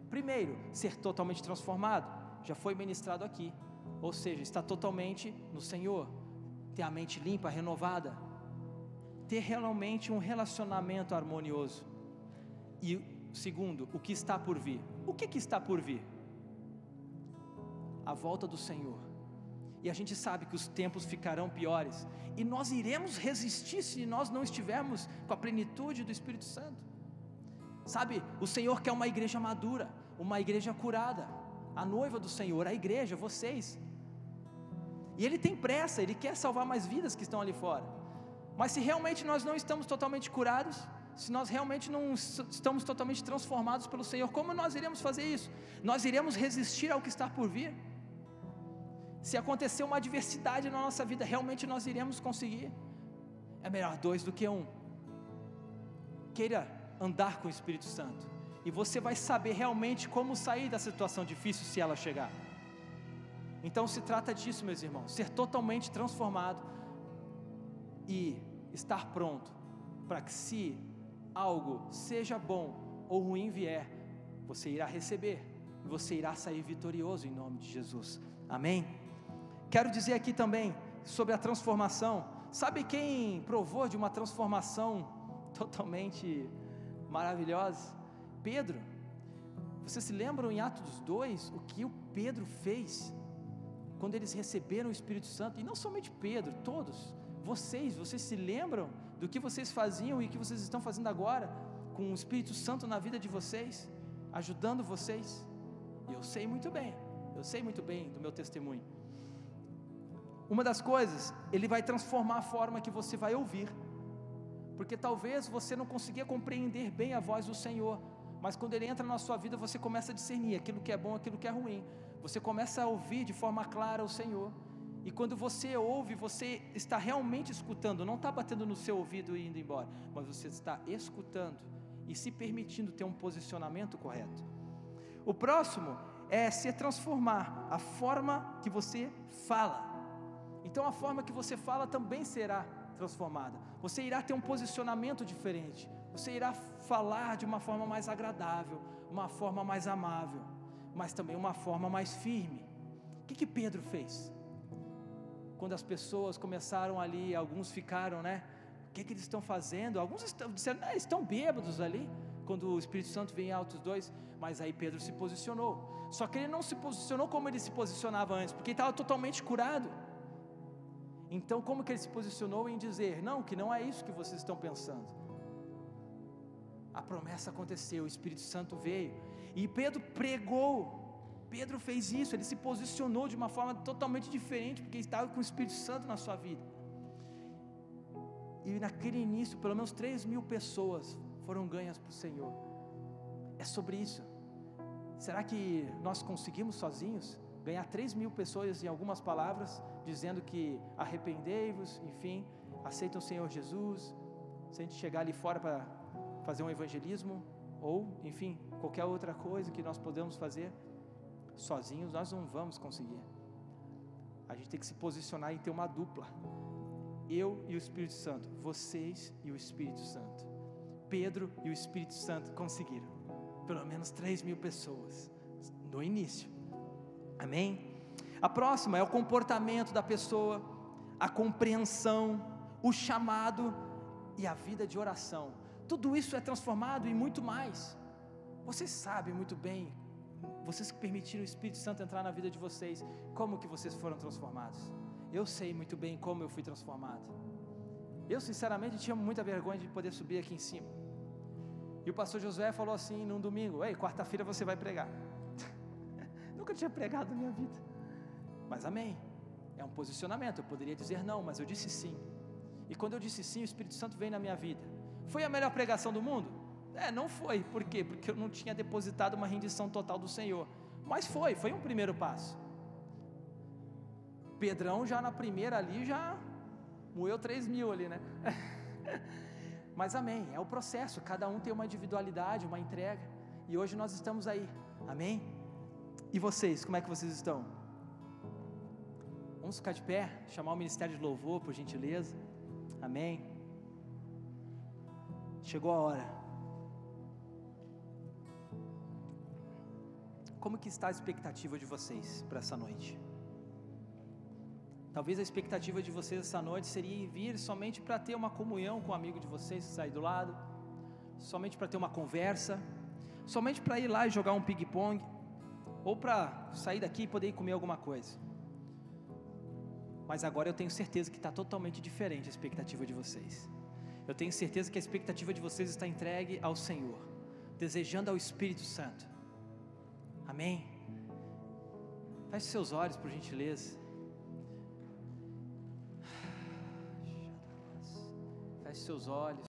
A: Primeiro, ser totalmente transformado, já foi ministrado aqui, ou seja, está totalmente no Senhor, ter a mente limpa, renovada, ter realmente um relacionamento harmonioso. E segundo, o que está por vir. O que está por vir? A volta do Senhor. E a gente sabe que os tempos ficarão piores, e nós iremos resistir se nós não estivermos com a plenitude do Espírito Santo. Sabe, o Senhor quer uma igreja madura, uma igreja curada, a noiva do Senhor, a igreja, vocês. E Ele tem pressa, Ele quer salvar mais vidas que estão ali fora. Mas se realmente nós não estamos totalmente curados, se nós realmente não estamos totalmente transformados pelo Senhor, como nós iremos fazer isso? Nós iremos resistir ao que está por vir? Se acontecer uma adversidade na nossa vida, realmente nós iremos conseguir? É melhor 2 do que 1. Queira andar com o Espírito Santo, e você vai saber realmente como sair da situação difícil se ela chegar. Então se trata disso, meus irmãos, ser totalmente transformado e estar pronto para que, se algo seja bom ou ruim vier, você irá receber, e você irá sair vitorioso em nome de Jesus. Amém? Quero dizer aqui também sobre a transformação. Sabe quem provou de uma transformação totalmente maravilhosa? Pedro. Vocês se lembram em Atos 2 o que o Pedro fez quando eles receberam o Espírito Santo? E não somente Pedro, todos. Vocês se lembram do que vocês faziam e o que vocês estão fazendo agora com o Espírito Santo na vida de vocês, ajudando vocês? Eu sei muito bem do meu testemunho. Uma das coisas, Ele vai transformar a forma que você vai ouvir, porque talvez você não conseguia compreender bem a voz do Senhor, mas quando Ele entra na sua vida, você começa a discernir aquilo que é bom, aquilo que é ruim. Você começa a ouvir de forma clara o Senhor, e quando você ouve, você está realmente escutando, não está batendo no seu ouvido e indo embora, mas você está escutando e se permitindo ter um posicionamento correto. O próximo é se transformar a forma que você fala. Então a forma que você fala também será transformada. Você irá ter um posicionamento diferente. Você irá falar de uma forma mais agradável, uma forma mais amável, mas também uma forma mais firme. O que Pedro fez? Quando as pessoas começaram ali, alguns ficaram, o que eles estão fazendo? Alguns disseram, estão bêbados ali, quando o Espírito Santo vem em Atos 2, mas aí Pedro se posicionou. Só que ele não se posicionou como ele se posicionava antes, porque ele estava totalmente curado. Então como que ele se posicionou em dizer, não, que não é isso que vocês estão pensando? a promessa aconteceu, o Espírito Santo veio, e Pedro pregou. Pedro fez isso, ele se posicionou de uma forma totalmente diferente, porque estava com o Espírito Santo na sua vida. E naquele início, pelo menos 3.000 pessoas foram ganhas para o Senhor. É sobre isso. Será que nós conseguimos sozinhos ganhar 3.000 pessoas, em algumas palavras, dizendo que arrependei-vos, enfim, aceitam o Senhor Jesus, se a gente chegar ali fora para fazer um evangelismo, ou, enfim, qualquer outra coisa que nós podemos fazer, sozinhos nós não vamos conseguir. A gente tem que se posicionar e ter uma dupla, eu e o Espírito Santo, vocês e o Espírito Santo. Pedro e o Espírito Santo conseguiram, pelo menos 3.000 pessoas, no início, amém? A próxima é o comportamento da pessoa, a compreensão, o chamado e a vida de oração. Tudo isso é transformado em muito mais. Vocês sabem muito bem, vocês que permitiram o Espírito Santo entrar na vida de vocês, como que vocês foram transformados. Eu sei muito bem como eu fui transformado. Eu sinceramente tinha muita vergonha de poder subir aqui em cima, e o pastor Josué falou assim num domingo: ei, quarta-feira você vai pregar. Nunca tinha pregado na minha vida, mas amém, é um posicionamento. Eu poderia dizer não, mas eu disse sim, e quando eu disse sim, o Espírito Santo veio na minha vida. Foi a melhor pregação do mundo? Não foi. Por quê? Porque eu não tinha depositado uma rendição total do Senhor, mas foi um primeiro passo. Pedrão já na primeira ali, já moeu 3.000 ali, né? Mas amém, é o processo, cada um tem uma individualidade, uma entrega, e hoje nós estamos aí, amém? E vocês, como é que vocês estão? Vamos ficar de pé, chamar o Ministério de Louvor, por gentileza, amém? Chegou a hora. Como que está a expectativa de vocês para essa noite? Talvez a expectativa de vocês essa noite seria vir somente para ter uma comunhão com um amigo de vocês que sai do lado, somente para ter uma conversa, somente para ir lá e jogar um ping-pong, ou para sair daqui e poder ir comer alguma coisa. Mas agora eu tenho certeza que está totalmente diferente a expectativa de vocês. Eu tenho certeza que a expectativa de vocês está entregue ao Senhor, desejando ao Espírito Santo, amém? Feche seus olhos, por gentileza. Feche seus olhos.